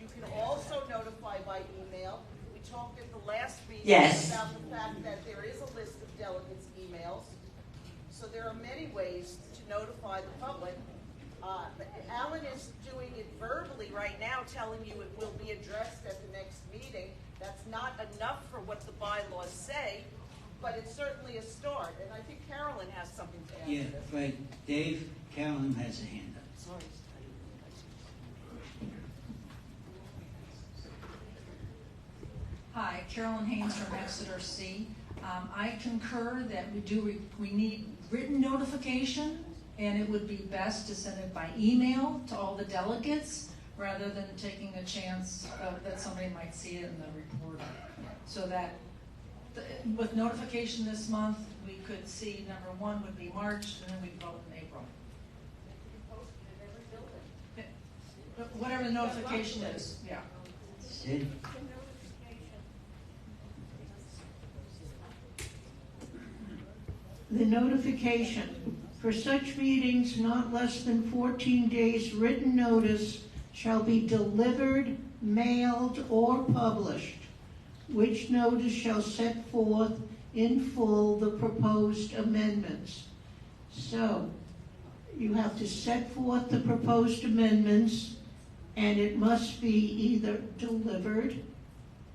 You can also notify by email. We talked at the last meeting Yes. about the fact that there is a list of delegates' emails. So there are many ways to notify the public. But Alan is doing it verbally right now, telling you it will be addressed at the next meeting. That's not enough for what the bylaws say, but it's certainly a start. And I think Carolyn has something to add Yeah, to this. right. Dave, Carolyn has a hand up. Sorry. Hi, Carolyn Haynes from Exeter C. I concur that we need written notification, and it would be best to send it by email to all the delegates rather than taking a chance that somebody might see it in the report. So that with notification this month, we could see number one would be March, and then we'd vote in April. Whatever the notification is, yeah. Sid? The notification. For such meetings, not less than 14 days written notice shall be delivered, mailed, or published, which notice shall set forth in full the proposed amendments. So, you have to set forth the proposed amendments, and it must be either delivered,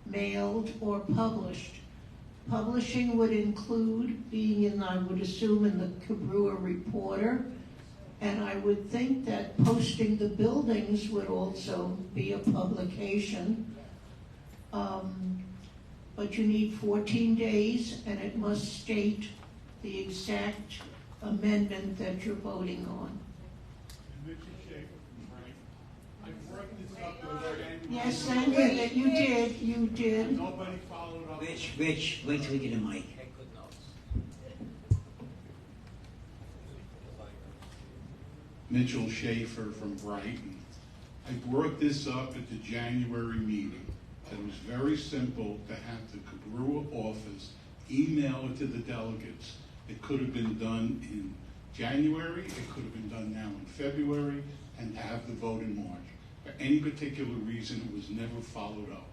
mailed, or published. Publishing would include being in, I would assume, in the Cobrua Reporter, and I would think that posting the buildings would also be a publication. But you need 14 days, and it must state the exact amendment that you're voting on. Yes, thank you, that you did. Nobody followed up. Rich, wait till we get a mic. Mitchell Schaefer from Brighton. I brought this up at the January meeting. It was very simple to have the Cobrua office email it to the delegates. It could have been done in January, it could have been done now in February, and to have the vote in March. For any particular reason, it was never followed up.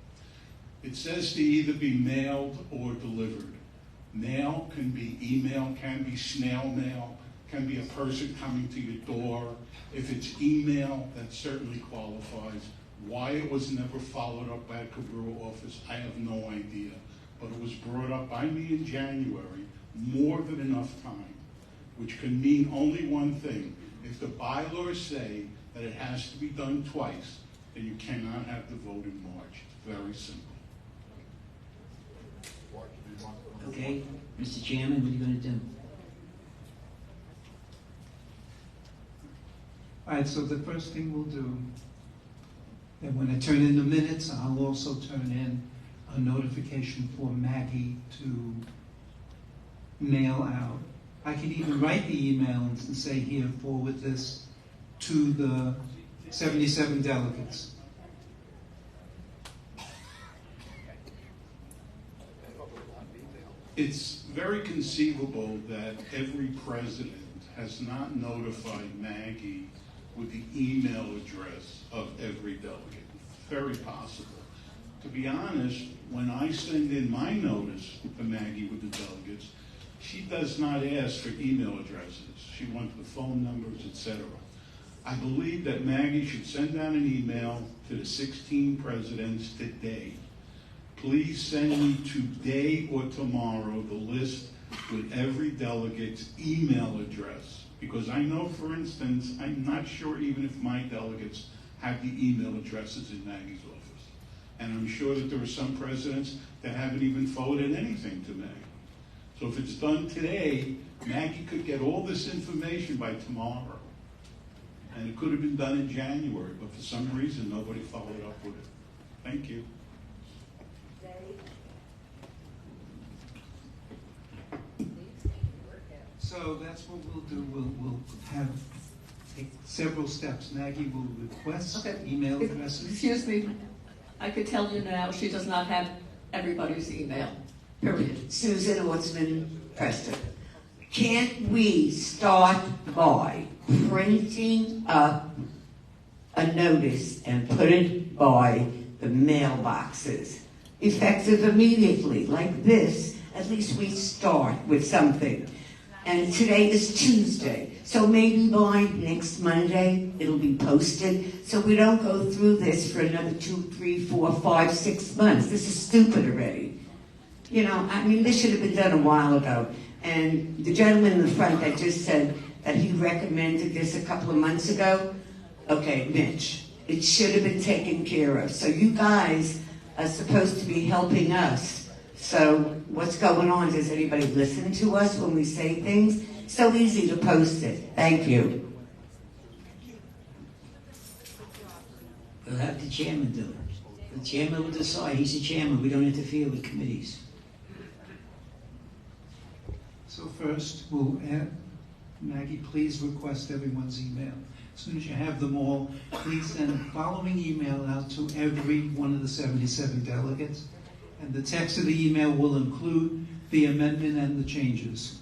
It says to either be mailed or delivered. Mail can be email, can be snail mail, can be a person coming to your door. If it's email, that certainly qualifies. Why it was never followed up by a Cobrua office, I have no idea. But it was brought up by me in January, more than enough time, which can mean only one thing. If the bylaws say that it has to be done twice, then you cannot have the vote in March. It's very simple. Okay, Mr. Chairman, what are you going to do? All right, so the first thing we'll do, that when I turn in the minutes, I'll also turn in a notification for Maggie to mail out. I can even write the email and say, here, forward this to the 77 delegates. It's very conceivable that every president has not notified Maggie with the email address of every delegate. Very possible. To be honest, when I send in my notice to Maggie with the delegates, she does not ask for email addresses. She wants the phone numbers, etc. I believe that Maggie should send out an email to the 16 presidents today. Please send me today or tomorrow the list with every delegate's email address. Because I know, for instance, I'm not sure even if my delegates have the email addresses in Maggie's office. And I'm sure that there are some presidents that haven't even forwarded anything to Maggie. So if it's done today, Maggie could get all this information by tomorrow. And it could have been done in January, but for some reason, nobody followed up with it. Thank you. So that's what we'll do. We'll take several steps. Maggie will request email addresses. Excuse me, I could tell you now, she does not have everybody's email, period. Susan Ortsman, Preston. Can't we start by printing up a notice and put it by the mailboxes, effective immediately, like this? At least we start with something. And today is Tuesday, so maybe by next Monday it'll be posted, so we don't go through this for another 2, 3, 4, 5, 6 months. This is stupid already. You know, I mean, this should have been done a while ago. And the gentleman in the front that just said that he recommended this a couple of months ago, okay, Mitch, it should have been taken care of. So you guys are supposed to be helping us. So what's going on? Does anybody listen to us when we say things? So easy to post it. Thank you. We'll have the chairman do it. The chairman will decide. He's the chairman. We don't interfere with committees. So first, we'll add, Maggie, please request everyone's email. As soon as you have them all, please send the following email out to every one of the 77 delegates. And the text of the email will include the amendment and the changes.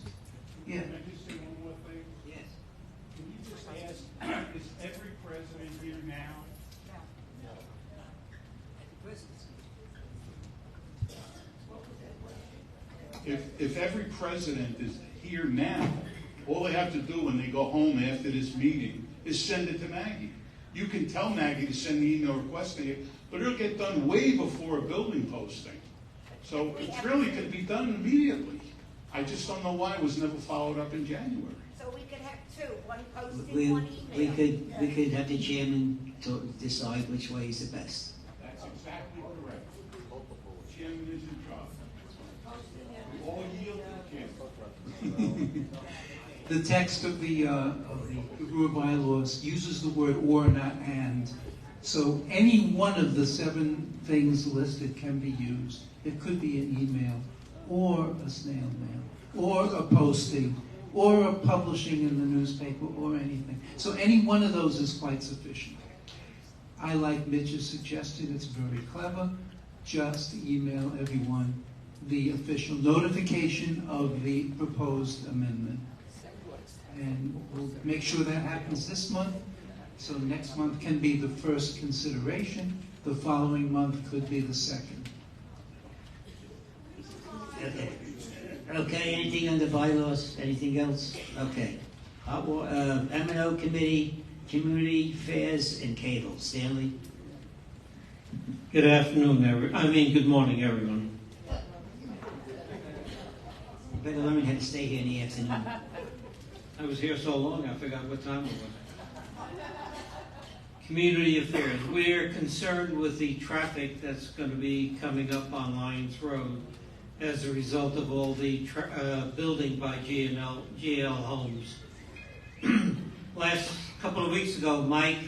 Yeah. Can I just say one more thing? Yes. Can you just ask, is every president here now? If every president is here now, all they have to do when they go home after this meeting is send it to Maggie. You can tell Maggie to send the email requesting it, but it'll get done way before a building posting. So it really could be done immediately. I just don't know why it was never followed up in January. So we could have two, one posting, one We email. could have the chairman decide which way is the best. That's exactly correct. The chairman is in charge. We all yield to the chairman. The text of the Cobrua bylaws uses the word or, not and. So any one of the 7 things listed can be used. It could be an email, or a snail mail, or a posting, or a publishing in the newspaper, or anything. So any one of those is quite sufficient. I like Mitch's suggestion. It's very clever. Just email everyone the official notification of the proposed amendment. And we'll make sure that happens this month. So next month can be the first consideration. The following month could be the second. Okay. Okay, anything on the bylaws? Anything else? Okay. M&O Committee, Community Affairs and Cable. Stanley? Good afternoon, good morning, everyone. You better learn how to stay here in the afternoon. I was here so long, I forgot what time it was. Community Affairs. We're concerned with the traffic that's going to be coming up on Lyons Road as a result of all the building by GL Homes. Last couple of weeks ago, Mike,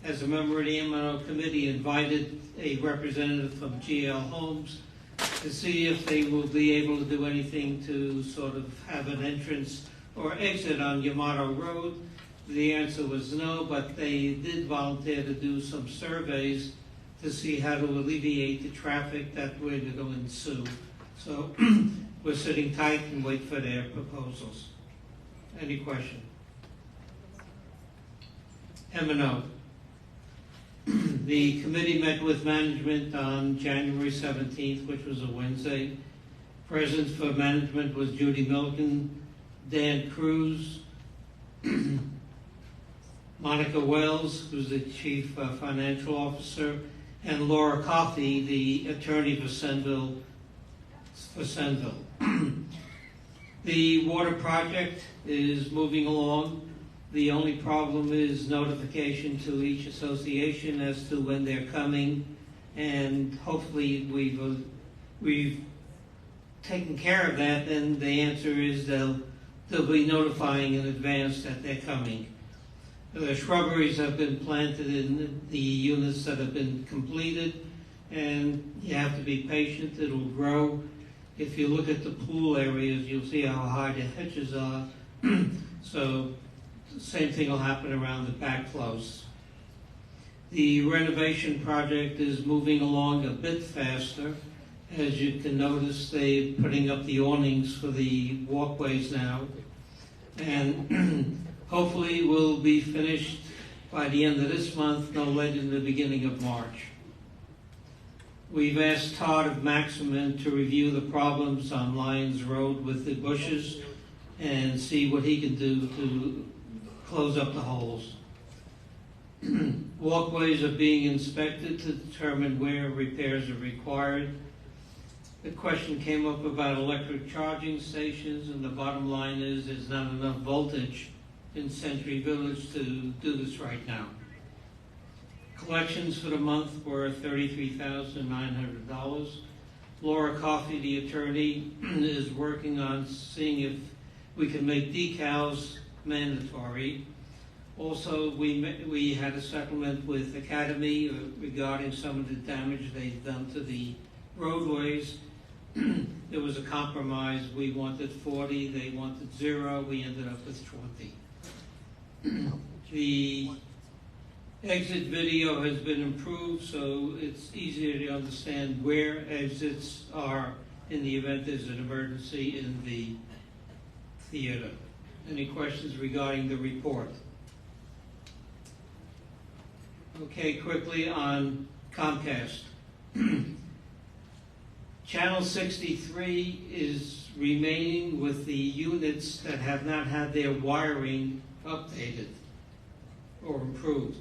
as a member of the M&O committee, invited a representative from GL Homes to see if they will be able to do anything to sort of have an entrance or exit on Yamato Road. The answer was no, but they did volunteer to do some surveys to see how to alleviate the traffic that were to ensue. So we're sitting tight and wait for their proposals. Any question? M&O. The committee met with management on January 17th, which was a Wednesday. Present for management was Judy Milken, Dan Cruz, Monica Wells, who's the chief financial officer, and Laura Coffey, the attorney for Senville. The water project is moving along. The only problem is notification to each association as to when they're coming, and hopefully we've taken care of that. Then the answer is they'll be notifying in advance that they're coming. The shrubberies have been planted in the units that have been completed, and you have to be patient. It'll grow. If you look at the pool areas, you'll see how high the hedges are. So the same thing will happen around the backflows. The renovation project is moving along a bit faster. As you can notice, they're putting up the awnings for the walkways now. And hopefully we'll be finished by the end of this month, no later than the beginning of March. We've asked Todd of Maximin to review the problems on Lyons Road with the bushes and see what he can do to close up the holes. Walkways are being inspected to determine where repairs are required. The question came up about electric charging stations, and the bottom line is there's not enough voltage in Century Village to do this right now. Collections for the month were $33,900. Laura Coffey, the attorney, is working on seeing if we can make decals mandatory. Also, we had a settlement with Academy regarding some of the damage they've done to the roadways. There was a compromise. We wanted 40, they wanted 0. We ended up with 20. The exit video has been improved, so it's easier to understand where exits are in the event there's an emergency in the theater. Any questions regarding the report? Okay, quickly on Comcast. Channel 63 is remaining with the units that have not had their wiring updated or improved.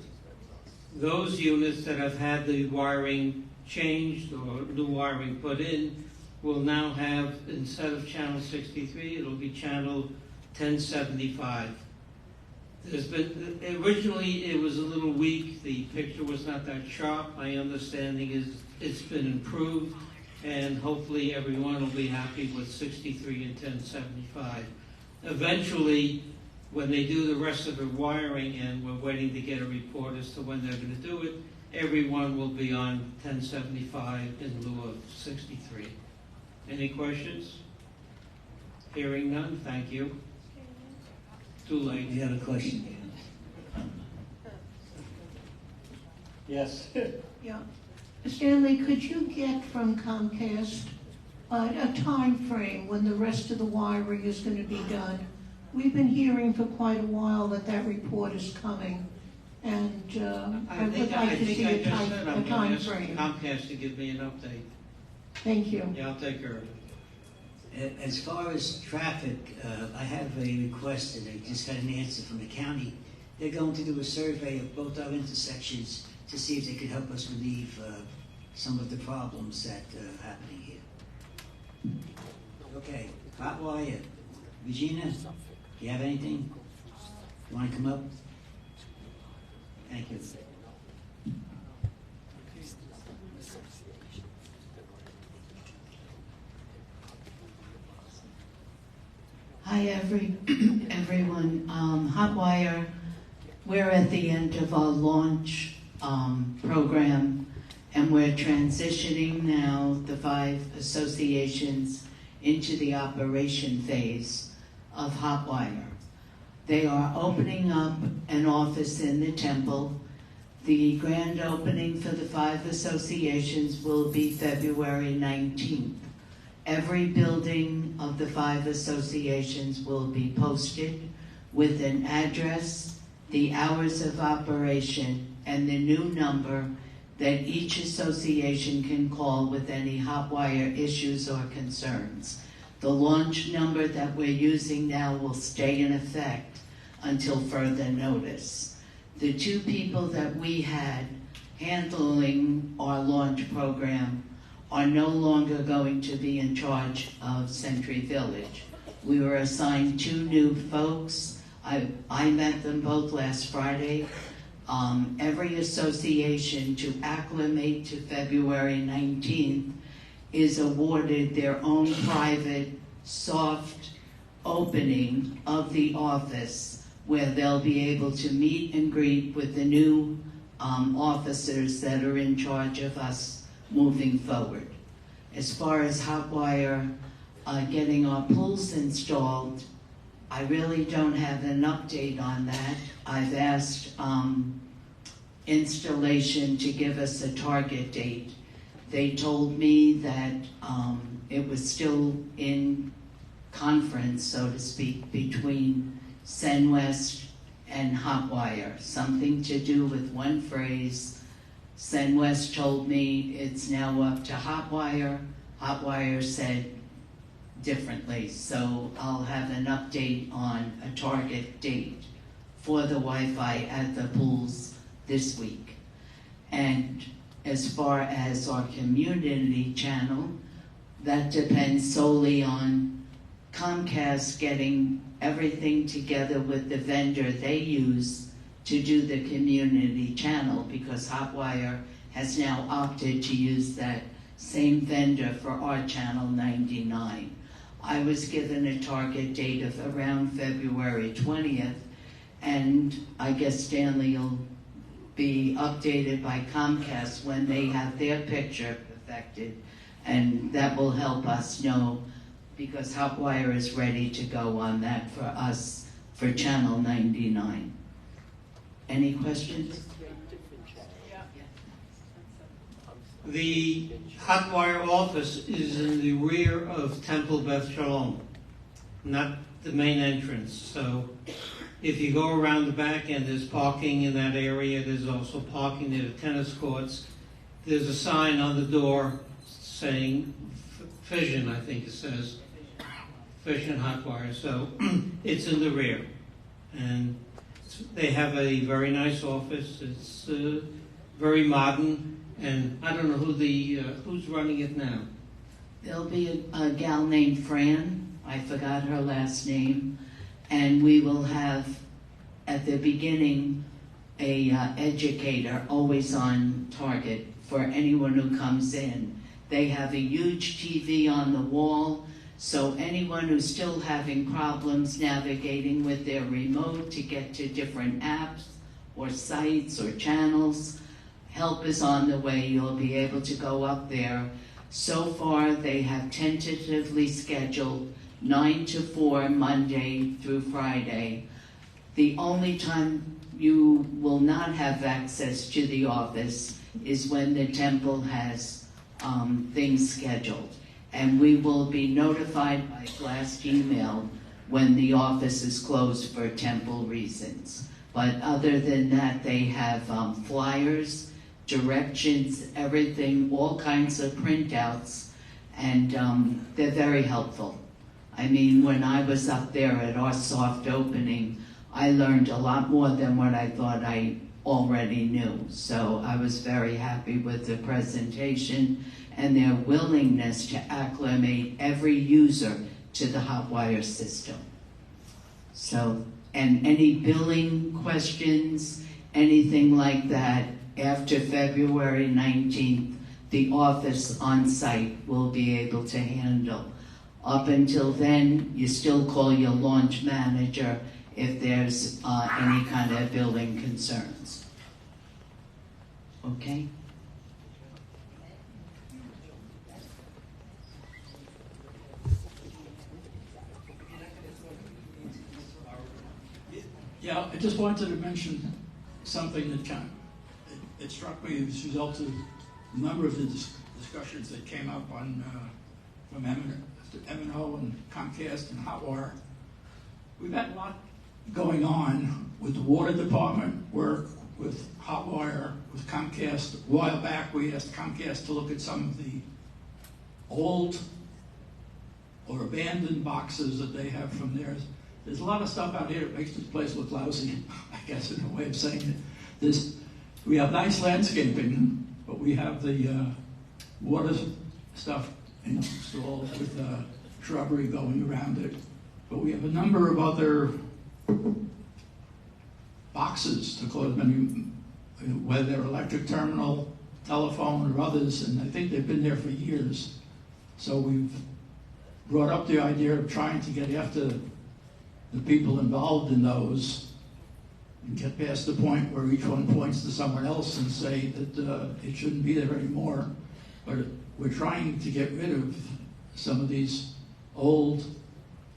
Those units that have had the wiring changed or new wiring put in will now have, instead of channel 63, it'll be channel 1075. There's been, originally it was a little weak, the picture was not that sharp. My understanding is it's been improved, and hopefully everyone will be happy with 63 and 1075. Eventually, when they do the rest of the wiring, and we're waiting to get a report as to when they're going to do it, everyone will be on 1075 in lieu of 63. Any questions? Hearing none, thank you. Too late. You have a question? Yes. Yeah. Stanley, could you get from Comcast a time frame when the rest of the wiring is going to be done? We've been hearing for quite a while that that report is coming, and I would like to see a time frame. Comcast to give me an update. Thank you. Yeah, I'll take care of it. As far as traffic, I have a request, and I just got an answer from the county. They're going to do a survey of both our intersections to see if they could help us relieve some of the problems that are happening here. Okay, hot wire. Regina, do you have anything? You want to come up? Thank you. Hi, everyone. Hotwire, we're at the end of our launch program, and we're transitioning now the 5 associations into the operation phase of Hotwire. They are opening up an office in the temple. The grand opening for the 5 associations will be February 19th. Every building of the 5 associations will be posted with an address, the hours of operation, and the new number that each association can call with any hot wire issues or concerns. The launch number that we're using now will stay in effect until further notice. The 2 people that we had handling our launch program are no longer going to be in charge of Century Village. We were assigned 2 new folks. I met them both last Friday. Every association, to acclimate to February 19th, is awarded their own private soft opening of the office where they'll be able to meet and greet with the new officers that are in charge of us moving forward. As far as Hotwire getting our pools installed, I really don't have an update on that. I've asked installation to give us a target date. They told me that it was still in conference, so to speak, between Senwest and Hotwire. Something to do with one phrase. Senwest told me it's now up to Hotwire. Hotwire said differently. So I'll have an update on a target date for the Wi-Fi at the pools this week. And as far as our community channel, that depends solely on Comcast getting everything together with the vendor they use to do the community channel, because Hotwire has now opted to use that same vendor for our channel 99. I was given a target date of around February 20th, and I guess Stanley will be updated by Comcast when they have their picture perfected, and that will help us know, because Hotwire is ready to go on that for us for channel 99. Any questions? The Hotwire office is in the rear of Temple Beth Shalom, not the main entrance. So if you go around the back and there's parking in that area, there's also parking near the tennis courts. There's a sign on the door saying Fission, I think it says, Fission Hotwire. So it's in the rear. And they have a very nice office. It's very modern. And I don't know who's running it now. There'll be a gal named Fran. I forgot her last name. And we will have, at the beginning, a educator always on target for anyone who comes in. They have a huge TV on the wall, so anyone who's still having problems navigating with their remote to get to different apps or sites or channels, help is on the way. You'll be able to go up there. So far, they have tentatively scheduled 9 to 4, Monday through Friday. The only time you will not have access to the office is when the temple has things scheduled. And we will be notified by blast email when the office is closed for temple reasons. But other than that, they have flyers, directions, everything, all kinds of printouts, and they're very helpful. I mean, when I was up there at our soft opening, I learned a lot more than what I thought I already knew. So I was very happy with the presentation and their willingness to acclimate every user to the Hotwire system. So, and any billing questions, anything like that, after February 19th, the office on site will be able to handle. Up until then, you still call your launch manager if there's any kind of billing concerns. Okay? Yeah, I just wanted to mention something that it struck me as a result of a number of the discussions that came up on from M&O and Comcast and Hotwire. We've had a lot going on with the water department work, with Hotwire, with Comcast. A while back, we asked Comcast to look at some of the old or abandoned boxes that they have from theirs. There's a lot of stuff out here that makes this place look lousy, I guess, in a way of saying it. We have nice landscaping, but we have the water stuff installed with shrubbery going around it. But we have a number of other boxes, to call them, whether they're electric terminal, telephone, or others, and I think they've been there for years. So we've brought up the idea of trying to get after the people involved in those and get past the point where each one points to someone else and say that it shouldn't be there anymore. But we're trying to get rid of some of these old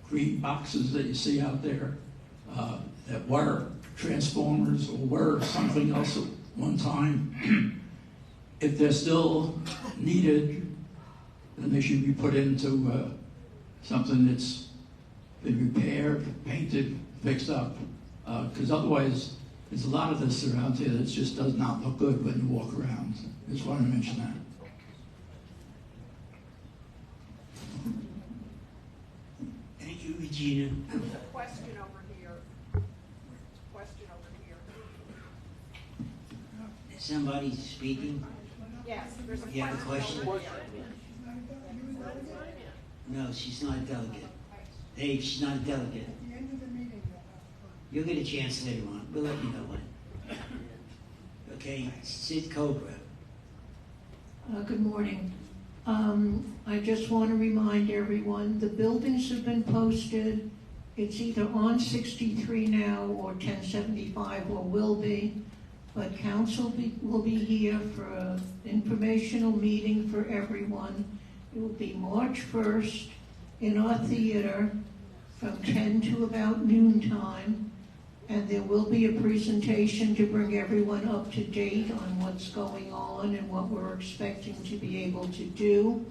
green boxes that you see out there that were transformers or were something else at one time. If they're still needed, then they should be put into something that's been repaired, painted, fixed up. Because otherwise, there's a lot of this around here that just does not look good when you walk around. Just wanted to mention that. Thank you, Regina. There's a question over here. Question over here. Is somebody speaking? Yes, there's a You have a question? over here. No, she's not a delegate. Dave, she's not a delegate. You'll get a chance later on. We'll let you know when. Okay, Sid Cobra. Good morning. I just want to remind everyone, the buildings have been posted. It's either on 63 now or 1075 or will be. But council will be here for an informational meeting for everyone. It will be March 1st in our theater from 10 to about noon time. And there will be a presentation to bring everyone up to date on what's going on and what we're expecting to be able to do.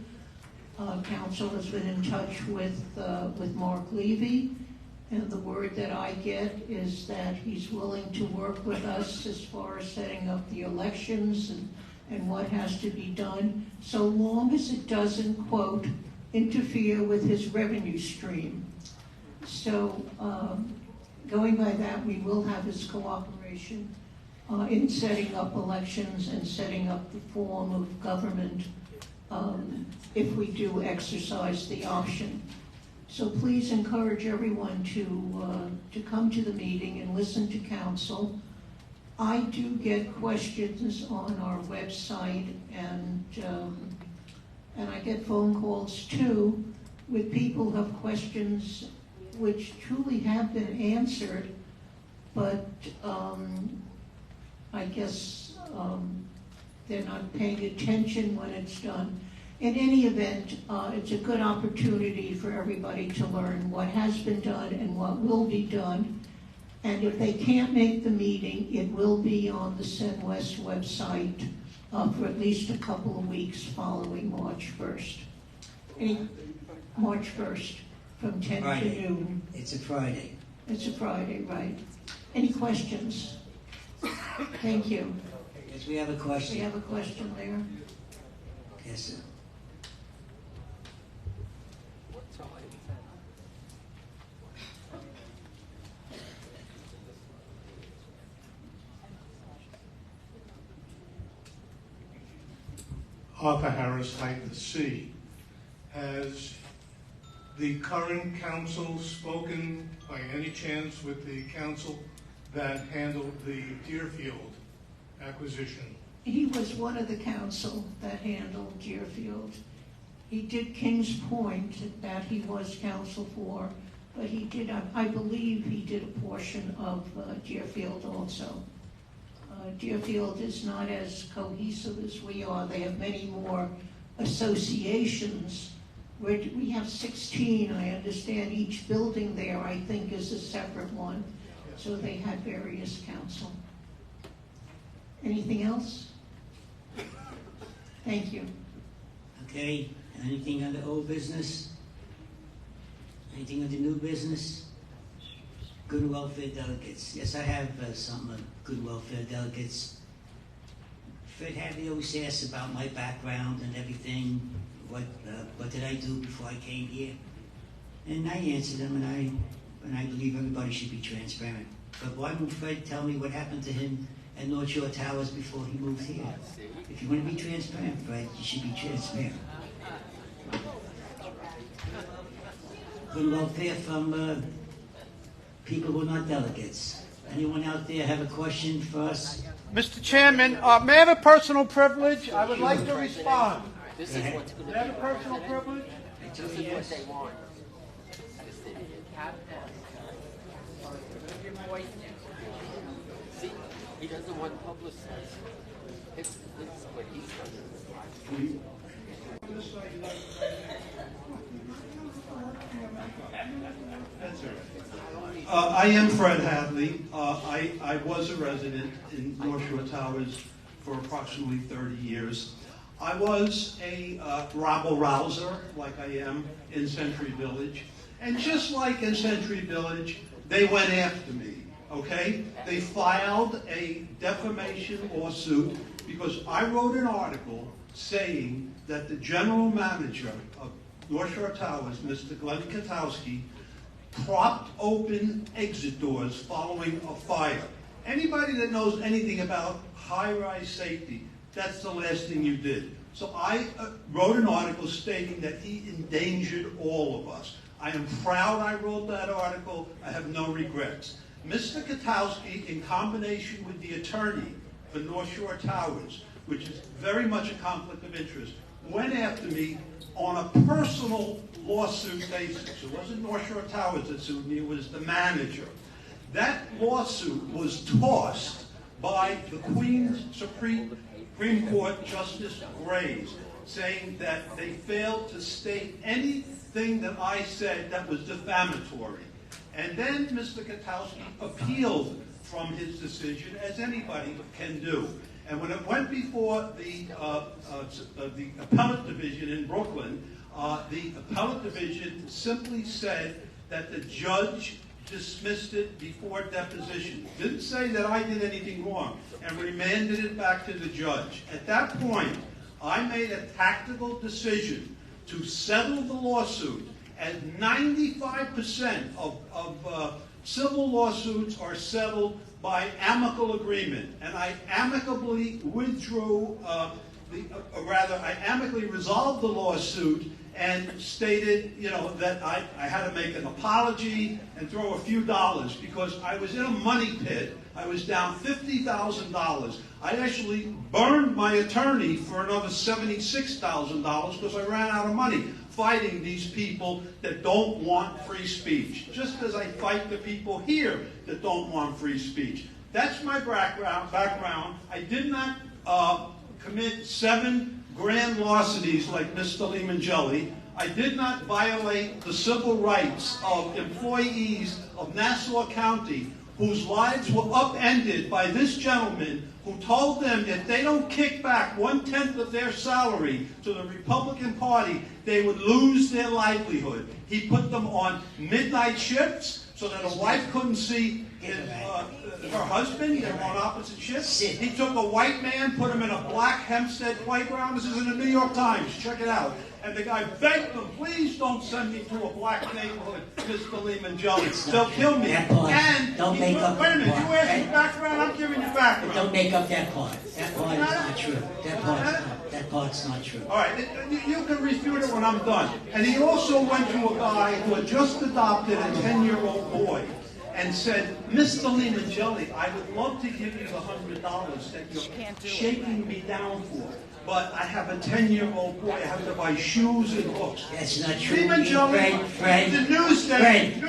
Council has been in touch with Mark Levy, and the word that I get is that he's willing to work with us as far as setting up the elections and what has to be done, so long as it doesn't, quote, interfere with his revenue stream. So, going by that, we will have his cooperation in setting up elections and setting up the form of government if we do exercise the option. So please encourage everyone to come to the meeting and listen to council. I do get questions on our website, and I get phone calls too with people who have questions which truly have been answered, but I guess they're not paying attention when it's done. In any event, it's a good opportunity for everybody to learn what has been done and what will be done. And if they can't make the meeting, it will be on the CenWest website for at least a couple of weeks following March 1st. March 1st. From 10 Friday. to noon. It's a Friday. It's a Friday, right. Any questions? Thank you. Yes, we have a question. We have a question there. Yes, sir. Arthur Harris, height to C. Has the current council spoken by any chance with the council that handled the Deerfield acquisition? He was one of the council that handled Deerfield. He did Kings Point that he was council for, but he did, I believe he did a portion of Deerfield also. Deerfield is not as cohesive as we are. They have many more associations. We have 16, I understand each building there, I think, is a separate one. So they had various counsel. Anything else? Thank you. Okay, anything under old business? Anything under new business? Good welfare delegates. Yes, I have some good welfare delegates. Fred Hadley always asks about my background and everything. What did I do before I came here? And I answered him, and I believe everybody should be transparent. But why won't Fred tell me what happened to him at North Shore Towers before he moved here? If you want to be transparent, Fred, you should be transparent. Good welfare from people who are not delegates. Anyone out there have a question for us? Mr. Chairman, may I have a personal privilege? I would like to respond. This is what's going to be. May I have a personal privilege? This is what they want. See, he doesn't want publicized. It's what he's done. I am Fred Hadley. I was a resident in North Shore Towers for approximately 30 years. I was a rabble-rouser, like I am in Century Village. And just like in Century Village, they went after me, okay? They filed a defamation lawsuit because I wrote an article saying that the general manager of North Shore Towers, Mr. Glenn Katowski, propped open exit doors following a fire. Anybody that knows anything about high-rise safety, that's the last thing you did. So I wrote an article stating that he endangered all of us. I am proud I wrote that article. I have no regrets. Mr. Katowski, in combination with the attorney for North Shore Towers, which is very much a conflict of interest, went after me on a personal lawsuit basis. It wasn't North Shore Towers that sued me, it was the manager. That lawsuit was tossed by the Queen's Supreme Court Justice Graves, saying that they failed to state anything that I said that was defamatory. And then Mr. Katowski appealed from his decision, as anybody can do. And when it went before the appellate division in Brooklyn, the appellate division simply said that the judge dismissed it before deposition. Didn't say that I did anything wrong, and remanded it back to the judge. At that point, I made a tactical decision to settle the lawsuit, as 95% of civil lawsuits are settled by amicable agreement, and I amicably withdrew, I amicably resolved the lawsuit and stated, that I had to make an apology and throw a few dollars because I was in a money pit. I was down $50,000. I actually burned my attorney for another $76,000 because I ran out of money fighting these people that don't want free speech, just as I fight the people here that don't want free speech. That's my background. I did not commit 7 grand larcenies like Mr. Limongelli. I did not violate the civil rights of employees of Nassau County whose lives were upended by this gentleman who told them if they don't kick back 1/10 of their salary to the Republican Party, they would lose their livelihood. He put them on midnight shifts so that a wife couldn't see her husband. They were on opposite shifts. He took a white man, put him in a black Hempstead playground. This is in the New York Times. Check it out. And the guy begged them, please don't send me to a black neighborhood, Mr. Limongelli. They'll kill me. And don't make up wait a minute, that you part. asked me background, I'm giving you background. Don't make up that part. That part is not true. That part's not true. All right, you can refute it when I'm done. And he also went to a guy who had just adopted a 10-year-old boy and said, Mr. Limongelli, I would love to give you the $100 that you're shaking me down for. But I have a 10-year-old boy. I have to buy shoes and books. That's not true. Limongelli, Fred, the news station.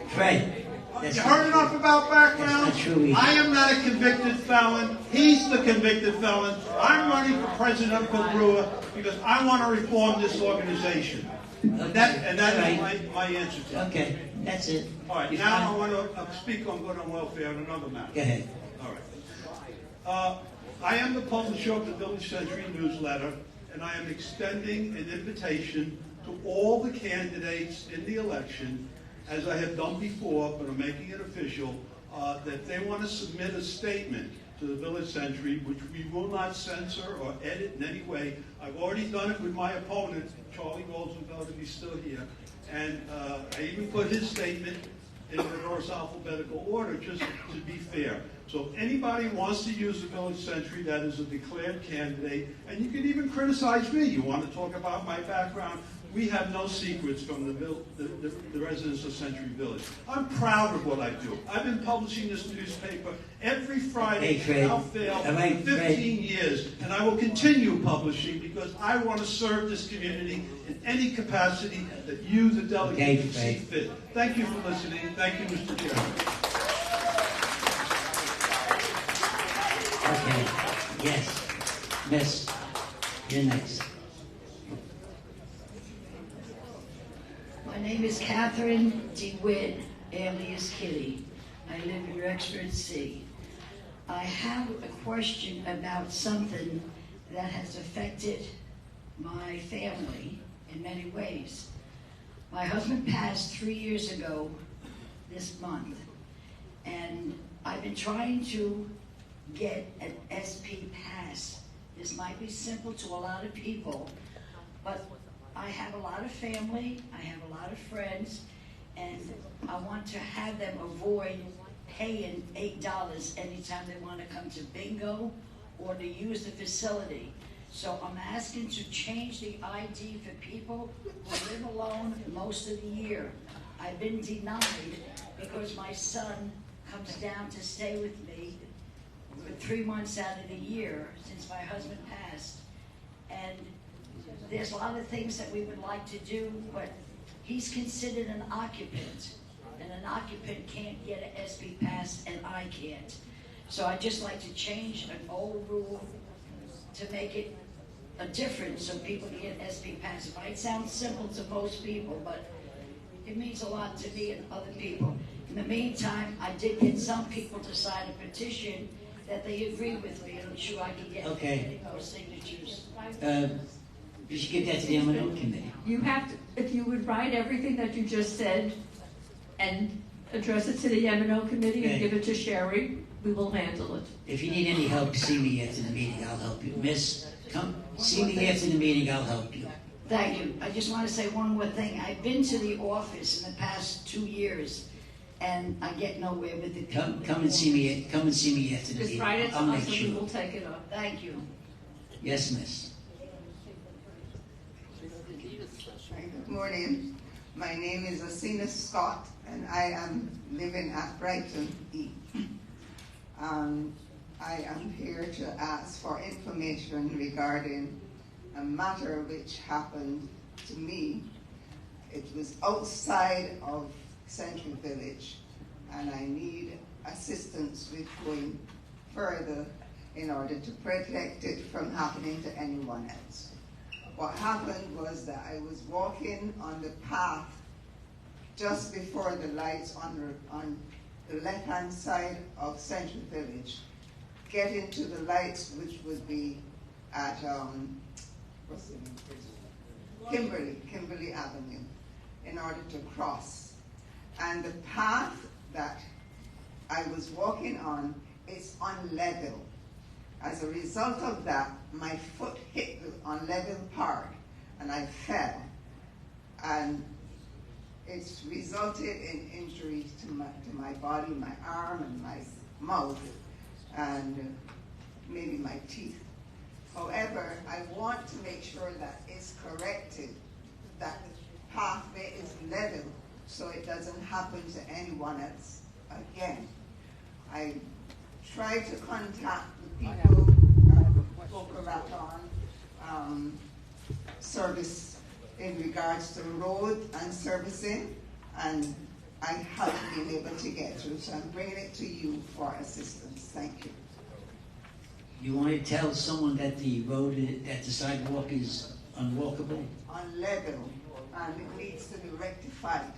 Fred. You heard enough about background? That's not true. I am not a convicted felon. He's the convicted felon. I'm running for president of Cobrua because I want to reform this organization. And that is my answer to it. Okay. That's it. All right, You now I fine? want to speak on good and welfare on another matter. Go ahead. All right. I am the publisher of the Village Century newsletter, and I am extending an invitation to all the candidates in the election, as I have done before, but I'm making it official, that they want to submit a statement to the Village Century, which we will not censor or edit in any way. I've already done it with my opponent, Charlie Rosenfeld, if he's still here, and I even put his statement in reverse alphabetical order, just to be fair. So if anybody wants to use the Village Century that is a declared candidate, and you can even criticize me, you want to talk about my background, we have no secrets from the residents of Century Village. I'm proud of what I do. I've been publishing this newspaper every Friday without fail for 15 years, and I will continue publishing because I want to serve this community in any capacity that you, the delegates, see fit. Thank you for listening. Thank you, Mr. Chairman. Okay. Yes. Miss, you're next. My name is Catherine DeWitt, alias Kitty. I live in Rexford C. I have a question about something that has affected my family in many ways. My husband passed 3 years ago this month, and I've been trying to get an SP pass. This might be simple to a lot of people, but I have a lot of family, I have a lot of friends, and I want to have them avoid paying $8 anytime they want to come to bingo or to use the facility. So I'm asking to change the ID for people who live alone most of the year. I've been denied because my son comes down to stay with me for 3 months out of the year since my husband passed. And there's a lot of things that we would like to do, but he's considered an occupant, and an occupant can't get an SP pass, and I can't. So I'd just like to change an old rule to make it a difference so people can get an SP pass. It might sound simple to most people, but it means a lot to me and other people. In the meantime, I did get some people to sign a petition that they agree with me, and I'm sure I can get many more signatures. You should give that to the M&O committee. You have to, if you would write everything that you just said and address it to the M&O committee and give it to Sherry, we will handle it. If you need any help, see me after the meeting. I'll help you. Miss, come see me after the meeting. I'll help you. Thank you. I just want to say one more thing. I've been to the office in the past 2 years, and I get nowhere with the people. Come and see me. Come and see me after the Just meeting. write it to I'll us make and sure. we will take it up. Thank you. Yes, Miss. Good morning. My name is Asina Scott, and I am living at Brighton E. I am here to ask for information regarding a matter which happened to me. It was outside of Central Village, and I need assistance with going further in order to protect it from happening to anyone else. What happened was that I was walking on the path just before the lights on the left-hand side of Central Village, getting to the lights which would be at what's the name? Kimberly Avenue, in order to cross. And the path that I was walking on is unlevel. As a result of that, my foot hit the unlevel part and I fell. And it's resulted in injuries to my body, my arm and my mouth, and maybe my teeth. However, I want to make sure that it's corrected, that the pathway is level so it doesn't happen to anyone else again. I tried to contact the people Cobrua service in regards to road and servicing, and I haven't been able to get through, so I'm bringing it to you for assistance. Thank you. You want to tell someone that the that the sidewalk is unwalkable? Unlevel, and it needs to be rectified.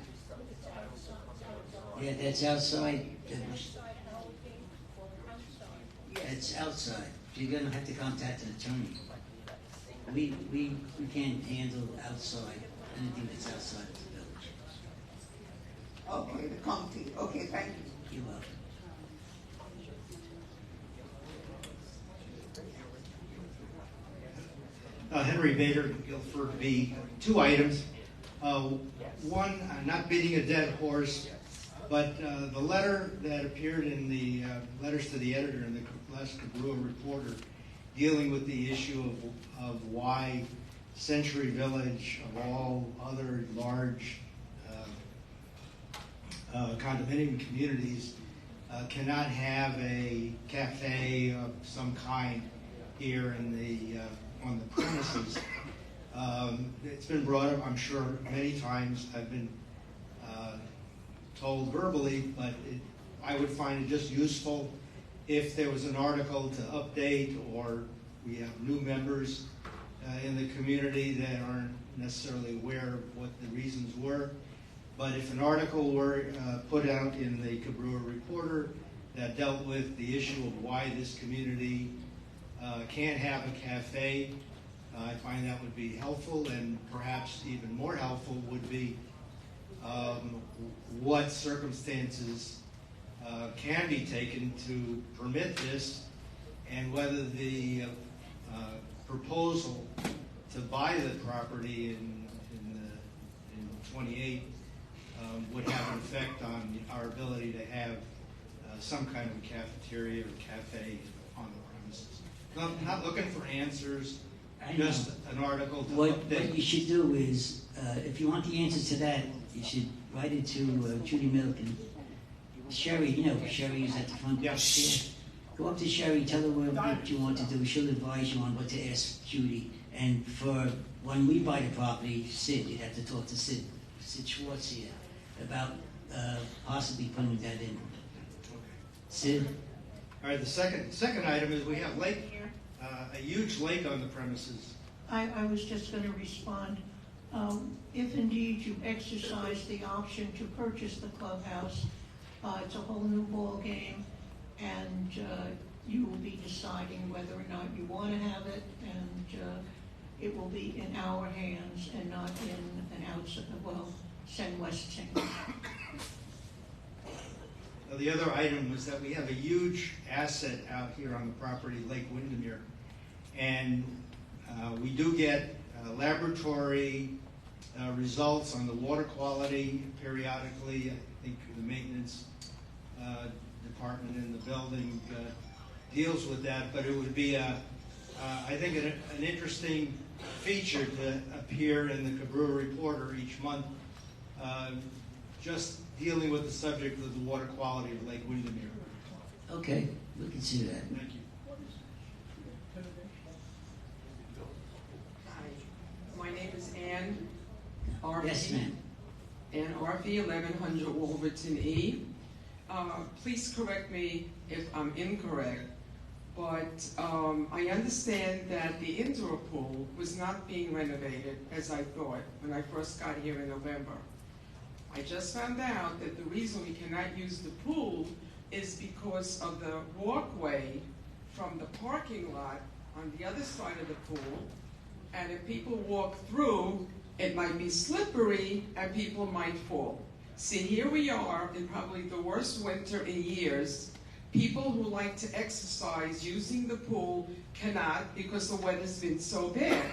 Yeah, that's outside. Outside Halloween or outside? That's outside. You're gonna have to contact an attorney. We can't handle outside, anything that's outside of the village. Okay, the county. Okay, thank you. You're welcome. Henry Bader, Guilford B. 2 items. One, not beating a dead horse, but the letter that appeared in the letters to the editor in the last Cobrua Reporter dealing with the issue of why Century Village, of all other large condominium communities, cannot have a cafe of some kind here in the on the premises. It's been brought up, I'm sure, many times. I've been told verbally, but I would find it just useful if there was an article to update, or we have new members in the community that aren't necessarily aware of what the reasons were. But if an article were put out in the Cobrua Reporter that dealt with the issue of why this community can't have a cafe, I find that would be helpful, and perhaps even more helpful would be what circumstances can be taken to permit this, and whether the proposal to buy the property in 28 would have an effect on our ability to have some kind of cafeteria or cafe on the premises. Not looking for answers, just an article to update. What you should do is, if you want the answer to that, you should write it to Judy Milliken. Sherry, you know, Sherry is at the front desk. Go up to Sherry, tell her what you want to do. She'll advise you on what to ask Judy. And for when we buy the property, Sid, you'd have to talk to Sid Schwartz here about possibly putting that in. Sid? All right, the second item is we have a huge lake on the premises. I was just going to respond. If indeed you exercise the option to purchase the clubhouse, it's a whole new ball game, and you will be deciding whether or not you want to have it, and it will be in our hands and not in an outside, Sen West thing. The other item was that we have a huge asset out here on the property, Lake Windermere, and we do get laboratory results on the water quality periodically. I think the maintenance department in the building deals with that, but it would be, I think, an interesting feature to appear in the Cobrua Reporter each month, just dealing with the subject of the water quality of Lake Windermere. Okay, we can see that. Thank you. Hi, my name is Ann RV. Yes, ma'am. Ann RV, 1100 Wolverton E. Please correct me if I'm incorrect, but I understand that the indoor pool was not being renovated as I thought when I first got here in November. I just found out that the reason we cannot use the pool is because of the walkway from the parking lot on the other side of the pool, and if people walk through, it might be slippery and people might fall. See, here we are in probably the worst winter in years. People who like to exercise using the pool cannot because the weather's been so bad.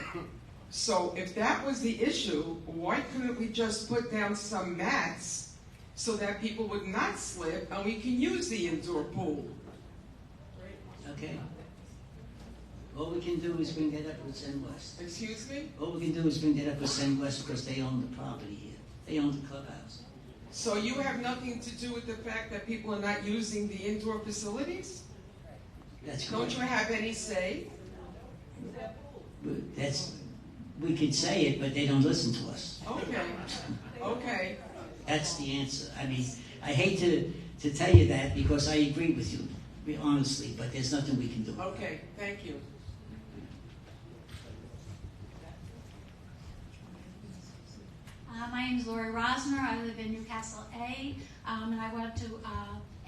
So if that was the issue, why couldn't we just put down some mats so that people would not slip and we can use the indoor pool? Okay. All we can do is bring that up with Sen West. Excuse me? All we can do is bring that up with Sen West because they own the property here. They own the clubhouse. So you have nothing to do with the fact that people are not using the indoor facilities? That's Don't correct. you have any say? We could say it, but they don't listen to us. Okay, okay. That's the answer. I mean, I hate to tell you that because I agree with you, honestly, but there's nothing we can do. Okay, thank you. My My name is Lori Rosner. I live in Newcastle A, and I want to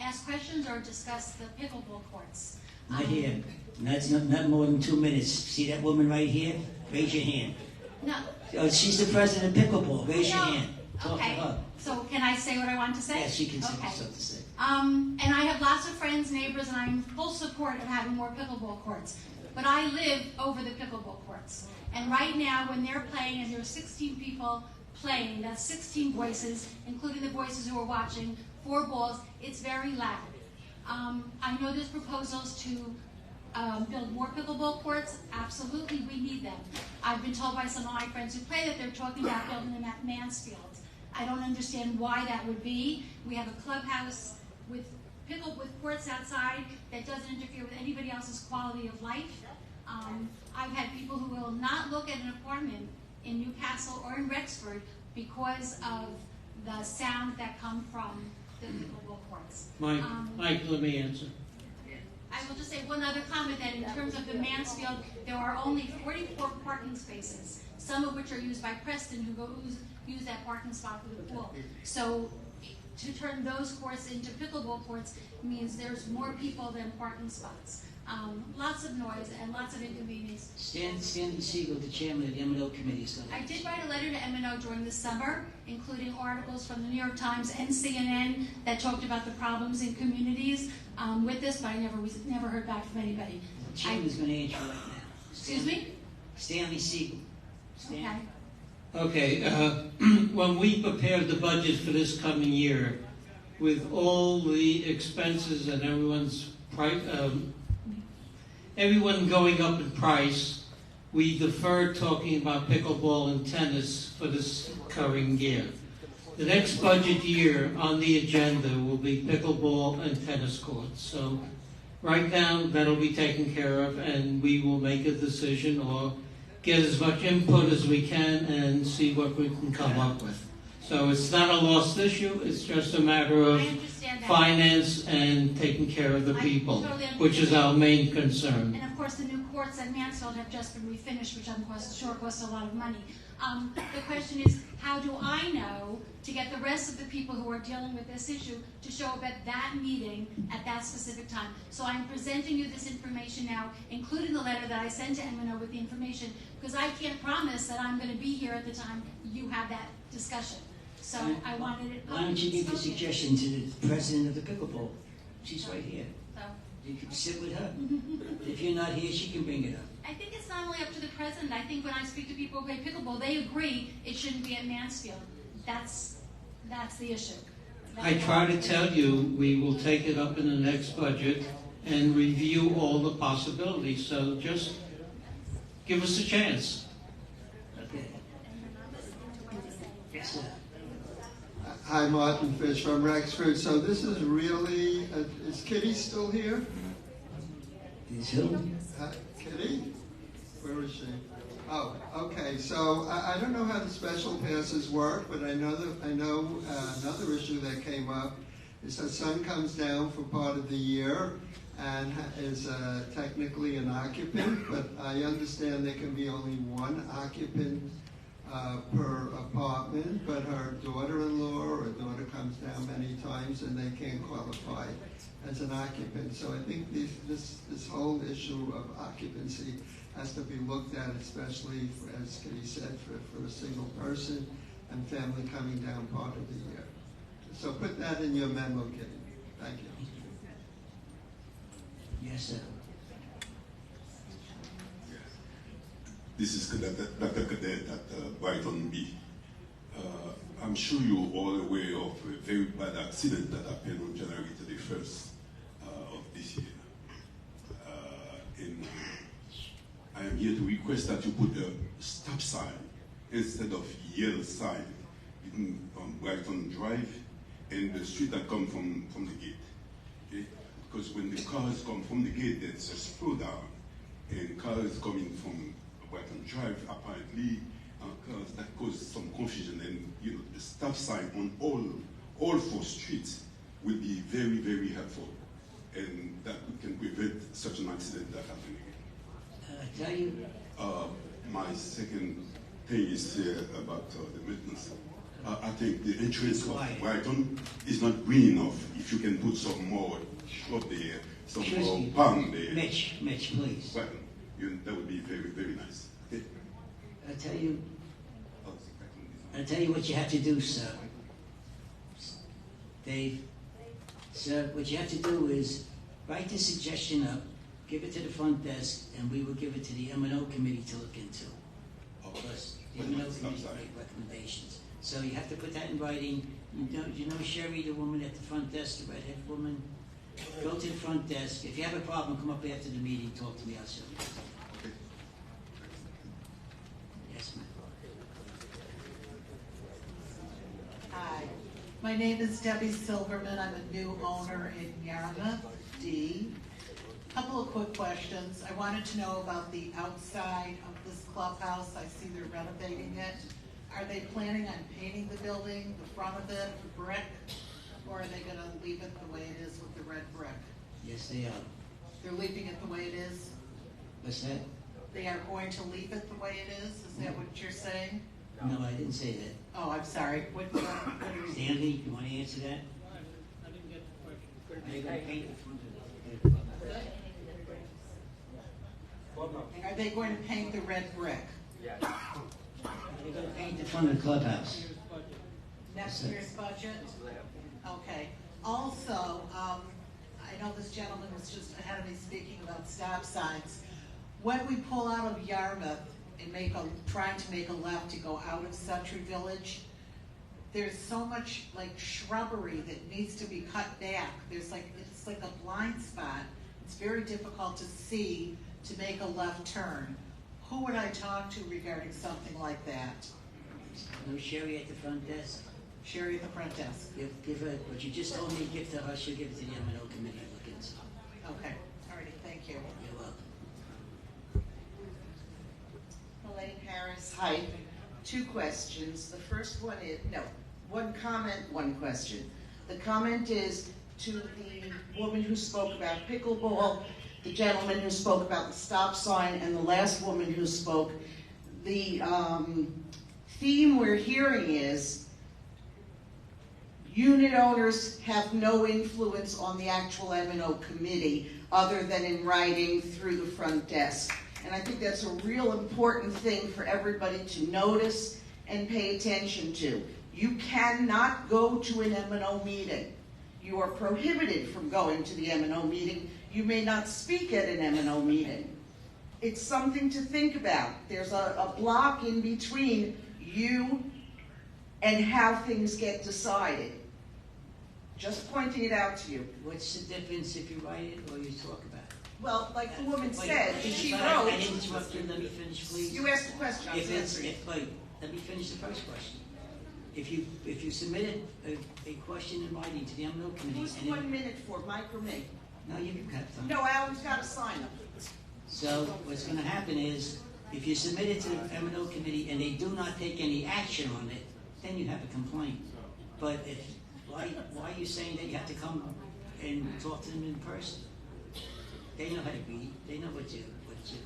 ask questions or discuss the pickleball courts. Right here. That's not more than 2 minutes. See that woman right here? Raise your hand. No. She's the president of pickleball. Raise your No. hand. Talk to Okay. her. So can I say what I want to say? Yes, she can say Okay. something to say. And I have lots of friends, neighbors, and I'm full support of having more pickleball courts. But I live over the pickleball courts. And right now, when they're playing, and there are 16 people playing, that's 16 voices, including the voices who are watching, 4 balls, it's very loud. I know there's proposals to build more pickleball courts. Absolutely, we need them. I've been told by some of my friends who play that they're talking about building them at Mansfield. I don't understand why that would be. We have a clubhouse with courts outside that doesn't interfere with anybody else's quality of life. I've had people who will not look at an apartment in Newcastle or in Rexford because of the sound that come from the pickleball courts. Mike, let me answer. I will just say one other comment, that in terms of the Mansfield, there are only 44 parking spaces, some of which are used by Preston, who use that parking spot for the pool. So to turn those courts into pickleball courts means there's more people than parking spots. Lots of noise and lots of inconvenience. Stanley Siegel, the chairman of the M&O committee, is going to... I did write a letter to M&O during the summer, including articles from the New York Times and CNN that talked about the problems in communities with this, but I never heard back from anybody. The chairman is going to answer right now. Excuse me? Stanley Siegel. Okay. Okay, when we prepared the budget for this coming year, with all the expenses and everyone going up in price, we deferred talking about pickleball and tennis for this current year. The next budget year on the agenda will be pickleball and tennis courts. So right now, that'll be taken care of, and we will make a decision or get as much input as we can and see what we can come up with. So it's not a lost issue, it's just a matter of finance and taking care of the people, which is our main concern. And of course, the new courts at Mansfield have just been refinished, which I'm sure costs a lot of money. The question is, how do I know to get the rest of the people who are dealing with this issue to show up at that meeting at that specific time? So I'm presenting you this information now, including the letter that I sent to M&O with the information, because I can't promise that I'm going to be here at the time you have that discussion. So I wanted it. Why don't you give a suggestion to the president of the pickleball? She's right here. So you can sit with her. If you're not here, she can bring it up. I think it's not only up to the president. I think when I speak to people who play pickleball, they agree it shouldn't be at Mansfield. That's the issue. I try to tell you, we will take it up in the next budget and review all the possibilities. So just give us a chance. Okay. Yes, sir. Hi, Martin Fish from Rexford. So this is really, is Kitty still here? Is who? Kitty? Where is she? Oh, okay. So I don't know how the special passes work, but I know another issue that came up is that son comes down for part of the year and is technically an occupant, but I understand there can be only one occupant per apartment, but her daughter-in-law or daughter comes down many times and they can't qualify as an occupant. So I think this whole issue of occupancy has to be looked at, especially, as Kitty said, for a single person and family coming down part of the year. So put that in your memo, Kitty. Thank you. Yes, sir. This is Dr. Cadet at Brighton B. I'm sure you're all aware of a very bad accident that happened on January 31st of this year. And I am here to request that you put a stop sign instead of yellow sign on Brighton Drive and the street that come from the gate. Okay? Because when the cars come from the gate, there's a slowdown, and cars coming from Brighton Drive, apparently, that causes some confusion, and the stop sign on all 4 streets will be very, very helpful, and that can prevent such an accident that happening Tell you. again. My second thing is about the maintenance. I think the entrance of Brighton is not green enough. If you can put some more shrub there, some more palm there. Mitch, please. Well, that would be very, very nice. Okay? I'll tell you what you have to do, sir. Dave, sir, what you have to do is write the suggestion up, give it to the front desk, and we will give it to the M&O committee to look into. Because the M&O committee will make recommendations. So you have to put that in writing. You know Sherry, the woman at the front desk, the redhead woman? Go to the front desk. If you have a problem, come up after the meeting, talk to me, I'll show you. Yes, ma'am. Hi, my name is Debbie Silverman. I'm a new owner in Yarmouth, D. Couple of quick questions. I wanted to know about the outside of this clubhouse. I see they're renovating it. Are they planning on painting the building, the front of it, brick? Or are they going to leave it the way it is with the red brick? Yes, they are. They're leaving it the way it is? What's that? They are going to leave it the way it is? Is that what you're saying? No, I didn't say that. Oh, I'm sorry. What are you Stanley, you want to answer that? I didn't get the question. Are they going to paint the front of Are they going to paint the red brick? They're going to paint the front of the clubhouse. Next year's budget? Okay. Also, I know this gentleman was just ahead of me speaking about stop signs. When we pull out of Yarmouth and trying to make a left to go out of Century Village, there's so much like shrubbery that needs to be cut back. It's like a blind spot. It's very difficult to see to make a left turn. Who would I talk to regarding something like that? No Sherry at the front desk? Sherry at the front desk. Give her, what you just told me, give to her, she'll give it to the M&O committee to look into. Okay, all right, thank you. You're welcome. Elaine Harris, hi. Two questions. The first one is, one comment, one question. The comment is to the woman who spoke about pickleball, the gentleman who spoke about the stop sign, and the last woman who spoke. The theme we're hearing is unit owners have no influence on the actual M&O committee other than in writing through the front desk. And I think that's a real important thing for everybody to notice and pay attention to. You cannot go to an M&O meeting. You are prohibited from going to the M&O meeting. You may not speak at an M&O meeting. It's something to think about. There's a block in between you and how things get decided. Just pointing it out to you. What's the difference if you write it or you talk about it? Well, like the woman said, she wrote. I didn't interrupt you. Let me finish, please. You asked the question. I was answering. Wait, let me finish the first question. If you submitted a question in writing to the M&O committee, Who's 1 minute for, Mike or me? No, you can cut them. No, Alan's got a sign up. So what's going to happen is, if you submit it to the M&O committee and they do not take any action on it, then you have a complaint. But why are you saying that you have to come and talk to them in person? They know how to read. They know what your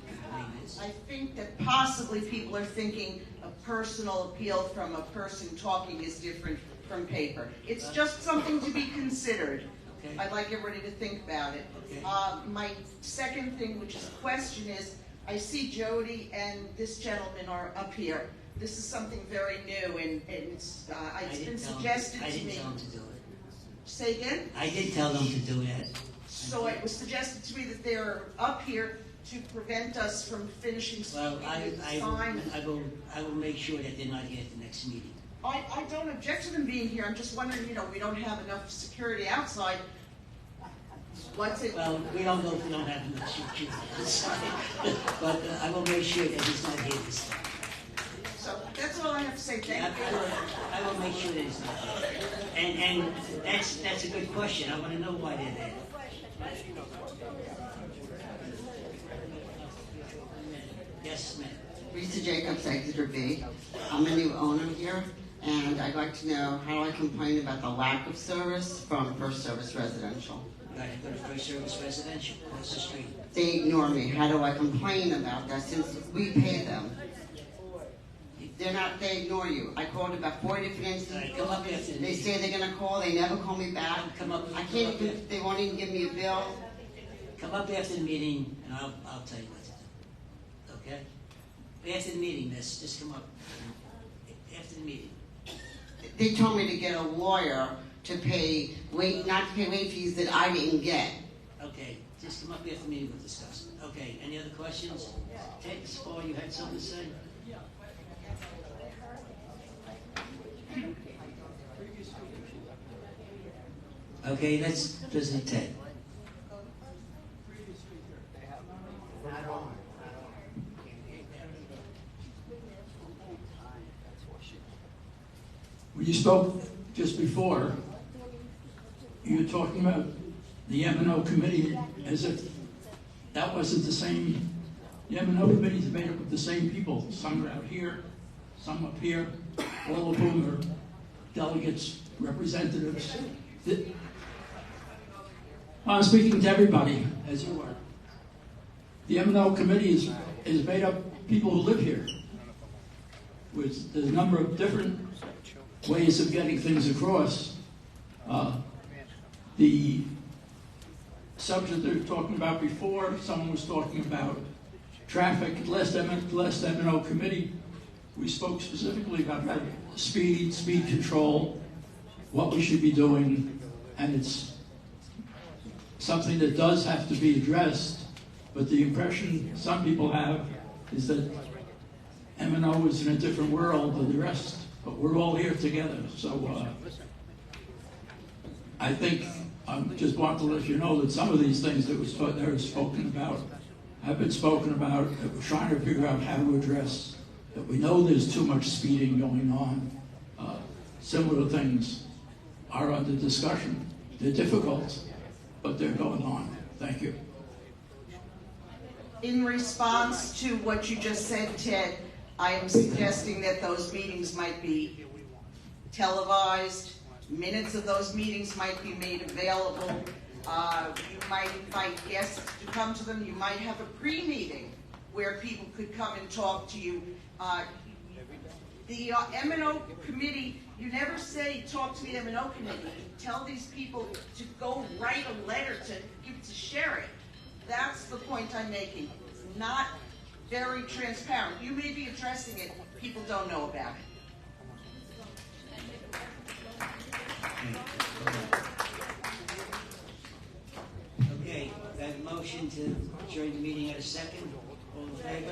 complaint is. I think that possibly people are thinking a personal appeal from a person talking is different from paper. It's just something to be considered. Okay. I'd like everybody to think about it. Okay. My second thing, which is a question, is I see Jody and this gentleman are up here. This is something very new, and it's been suggested to me. I didn't tell them to do it. Say again? I did tell them to do that. So it was suggested to me that they're up here to prevent us from finishing speaking with the sign. I will make sure that they're not here at the next meeting. I don't object to them being here. I'm just wondering, we don't have enough security outside. What's it? Well, we don't know if we don't have enough security outside. But I will make sure that he's not here this time. So that's all I have to say. Thank you. I will make sure that he's not here. And that's a good question. I want to know why they're there. Yes, ma'am. Rita Jacobs, Exeter B. I'm a new owner here, and I'd like to know how I complain about the lack of service from First Service Residential. Right, go to First Service Residential, across the street. They ignore me. How do I complain about that since we pay them? They ignore you. I called about 4 different instances. Come up after the They meeting. say they're gonna call, they never call me back. Come up. I can't even, they won't even give me a bill. Come up after the meeting, and I'll tell you what to do. Okay? After the meeting, miss, just come up. After the meeting. They told me to get a lawyer to pay, not to pay late fees that I didn't get. Okay, just come up after the meeting, we'll discuss it. Okay, any other questions? Ted, Paul, you had something to say? Okay, let's listen to Ted. When you spoke just before, you were talking about the M&O committee as if that wasn't the same. The M&O committee is made up of the same people. Some are out here, some up here, all of whom are delegates, representatives. I'm speaking to everybody, as you are. The M&O committee is made up of people who live here. There's a number of different ways of getting things across. The subject they were talking about before, someone was talking about traffic. Last M&O committee, we spoke specifically about speed control, what we should be doing, and it's something that does have to be addressed, but the impression some people have is that M&O is in a different world than the rest, but we're all here together. So I think I just want to let you know that some of these things that were spoken about have been spoken about, that we're trying to figure out how to address, that we know there's too much speeding going on. Similar things are under discussion. They're difficult, but they're going on. Thank you. In response to what you just said, Ted, I am suggesting that those meetings might be televised, minutes of those meetings might be made available. You might invite guests to come to them. You might have a pre-meeting where people could come and talk to you. The M&O committee, you never say talk to the M&O committee. You tell these people to go write a letter to give to Sherry. That's the point I'm making. It's not very transparent. You may be addressing it, people don't know about it. Okay, I have a motion to adjourn the meeting at a second. All in favor?